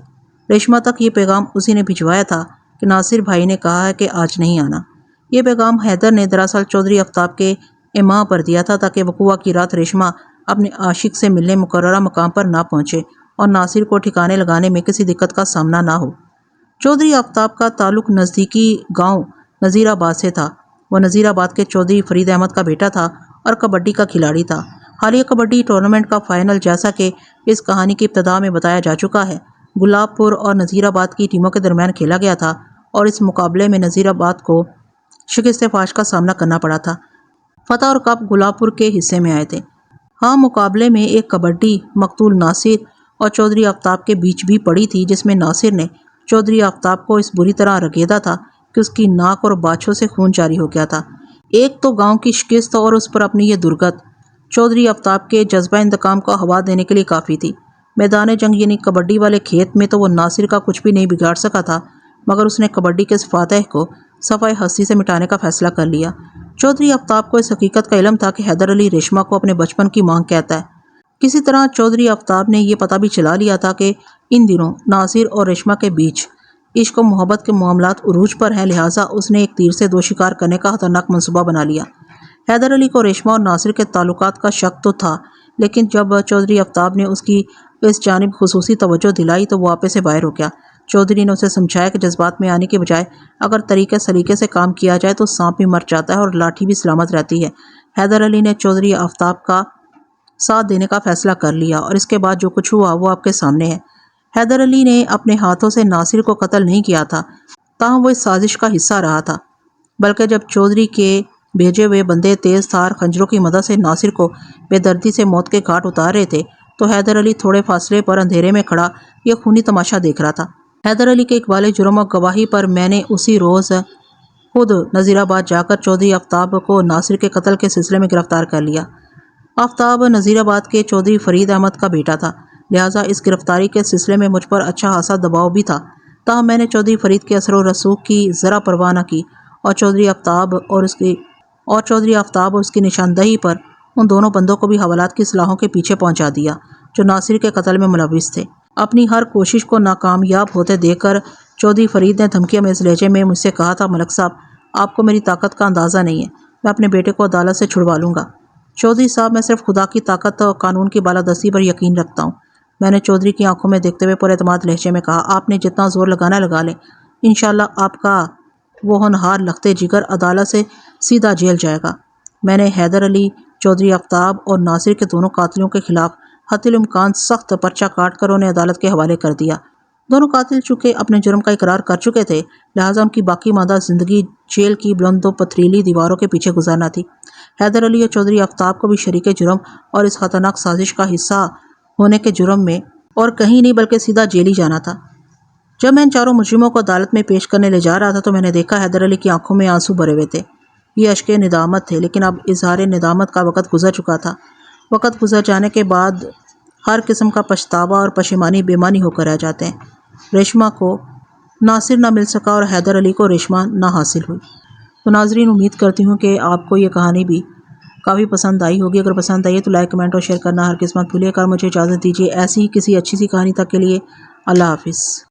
ریشما تک یہ پیغام اسی نے بھجوایا تھا کہ ناصر بھائی نے کہا ہے کہ آج نہیں آنا۔ یہ پیغام حیدر نے دراصل چودھری آفتاب کے اماں پر دیا تھا تاکہ وقوعہ کی رات ریشما اپنے عاشق سے ملنے مقررہ مقام پر نہ پہنچے اور ناصر کو ٹھکانے لگانے میں کسی دقت کا سامنا نہ ہو۔ چودھری آفتاب کا تعلق نزدیکی گاؤں نذیر آباد سے تھا۔ وہ نذیر آباد کے چودھری فرید احمد کا بیٹا تھا اور کبڈی کا کھلاڑی تھا۔ حالیہ کبڈی ٹورنامنٹ کا فائنل، جیسا کہ اس کہانی کی ابتدا میں بتایا جا چکا ہے، گلاب پور اور نذیر آباد کی ٹیموں کے درمیان کھیلا گیا تھا اور اس مقابلے میں نذیر آباد کو شکست فاش کا سامنا کرنا پڑا تھا۔ فتح اور کپ گلاب پور کے حصے میں آئے تھے۔ ہاں، مقابلے میں ایک کبڈی مقتول ناصر اور چودھری آفتاب کے بیچ بھی پڑی تھی، جس میں ناصر نے چودھری آفتاب کو اس بری طرح رگیدا تھا کہ اس کی ناک اور باچھوں سے خون جاری ہو گیا تھا۔ ایک تو گاؤں کی شکست اور اس پر اپنی یہ درگت چودھری آفتاب کے جذبہ انتقام کو ہوا دینے کے لیے کافی تھی۔ میدان جنگ یعنی کبڈی والے کھیت میں تو وہ ناصر کا کچھ بھی نہیں بگاڑ سکا تھا، مگر اس نے کبڈی کے اس فاتح کو صفحہ ہستی سے مٹانے کا فیصلہ کر لیا۔ چودھری آفتاب کو اس حقیقت کا علم تھا کہ حیدر علی ریشما کو اپنے بچپن کی مانگ کہتا ہے۔ کسی طرح چودھری آفتاب نے یہ پتہ بھی چلا لیا تھا کہ ان دنوں ناصر اور ریشمہ کے بیچ عشق و محبت کے معاملات عروج پر ہیں، لہٰذا اس نے ایک تیر سے دو شکار کرنے کا خطرناک منصوبہ بنا لیا۔ حیدر علی کو ریشمہ اور ناصر کے تعلقات کا شک تو تھا، لیکن جب چودھری آفتاب نے اس کی اس جانب خصوصی توجہ دلائی تو وہ آپے سے باہر ہو گیا۔ چودھری نے اسے سمجھایا کہ جذبات میں آنے کے بجائے اگر طریقے سلیقے سے کام کیا جائے تو سانپ بھی مر جاتا ہے اور لاٹھی بھی سلامت رہتی ہے۔ حیدر علی نے چودھری آفتاب کا ساتھ دینے کا فیصلہ کر لیا اور اس کے بعد جو کچھ ہوا وہ آپ کے سامنے ہے۔ حیدر علی نے اپنے ہاتھوں سے ناصر کو قتل نہیں کیا تھا، تاہم وہ اس سازش کا حصہ رہا تھا، بلکہ جب چودھری کے بھیجے ہوئے بندے تیز تھار خنجروں کی مدد سے ناصر کو بے دردی سے موت کے گھاٹ اتار رہے تھے تو حیدر علی تھوڑے فاصلے پر اندھیرے میں کھڑا یہ خونی تماشا دیکھ رہا تھا۔ حیدر علی کے اقبال جرم و گواہی پر میں نے اسی روز خود نذیر آباد جا کر چودھری آفتاب کو ناصر کے قتل کے سلسلے میں گرفتار کر لیا۔ آفتاب نذیر آباد کے چودھری فرید احمد کا بیٹا تھا، لہٰذا اس گرفتاری کے سلسلے میں مجھ پر اچھا خاصا دباؤ بھی تھا، تاہم میں نے چودھری فرید کے اثر و رسوخ کی ذرا پرواہ نہ کی اور چودھری آفتاب اور اس کی نشاندہی پر ان دونوں بندوں کو بھی حوالات کی سلاحوں کے پیچھے پہنچا دیا جو ناصر کے قتل میں ملوث تھے۔ اپنی ہر کوشش کو ناکامیاب ہوتے دیکھ کر چودھری فرید نے دھمکیوں میں اس لہجے میں مجھ سے کہا تھا، ملک صاحب آپ کو میری طاقت کا اندازہ نہیں ہے، میں اپنے بیٹے کو عدالت سے چھڑوا لوں گا۔ چودھری صاحب میں صرف خدا کی طاقت اور قانون کی بالادستی پر یقین رکھتا ہوں، میں نے چودھری کی آنکھوں میں دیکھتے ہوئے پر اعتماد لہجے میں کہا، آپ نے جتنا زور لگانا لگا لیں، انشاءاللہ آپ کا وہ ہونہار لختے جگر عدالت سے سیدھا جیل جائے گا۔ میں نے حیدر علی، چودھری آفتاب اور ناصر کے دونوں قاتلوں کے خلاف حتی الامکان سخت پرچہ کاٹ کر انہیں عدالت کے حوالے کر دیا۔ دونوں قاتل چونکہ اپنے جرم کا اقرار کر چکے تھے، لہٰذا ان کی باقی ماندہ زندگی جیل کی بلند و پتھریلی دیواروں کے پیچھے گزارنا تھی۔ حیدر علی اور چودھری آفتاب کو بھی شریک جرم اور اس خطرناک سازش کا حصہ ہونے کے جرم میں اور کہیں نہیں بلکہ سیدھا جیل ہی جانا تھا۔ جب میں ان چاروں مجرموں کو عدالت میں پیش کرنے لے جا رہا تھا تو میں نے دیکھا حیدر علی کی آنکھوں میں آنسو بھرے ہوئے تھے۔ یہ اشک ندامت تھے، لیکن اب اظہار ندامت کا وقت گزر چکا تھا۔ وقت گزر جانے کے بعد ہر قسم کا پچھتاوا اور پشیمانی بے معنی ہو کر رہ جاتے ہیں۔ ریشمہ کو ناصر نہ مل سکا اور حیدر علی کو ریشمہ نہ حاصل ہوئی۔ تو ناظرین، امید کرتی ہوں کہ آپ کو یہ کہانی بھی کافی پسند آئی ہوگی۔ اگر پسند آئی تو لائک، کمنٹ اور شیئر کرنا ہر قسمت بھولیے گا۔ مجھے اجازت دیجیے ایسی ہی کسی اچھی سی کہانی تک کے لیے اللہ حافظ۔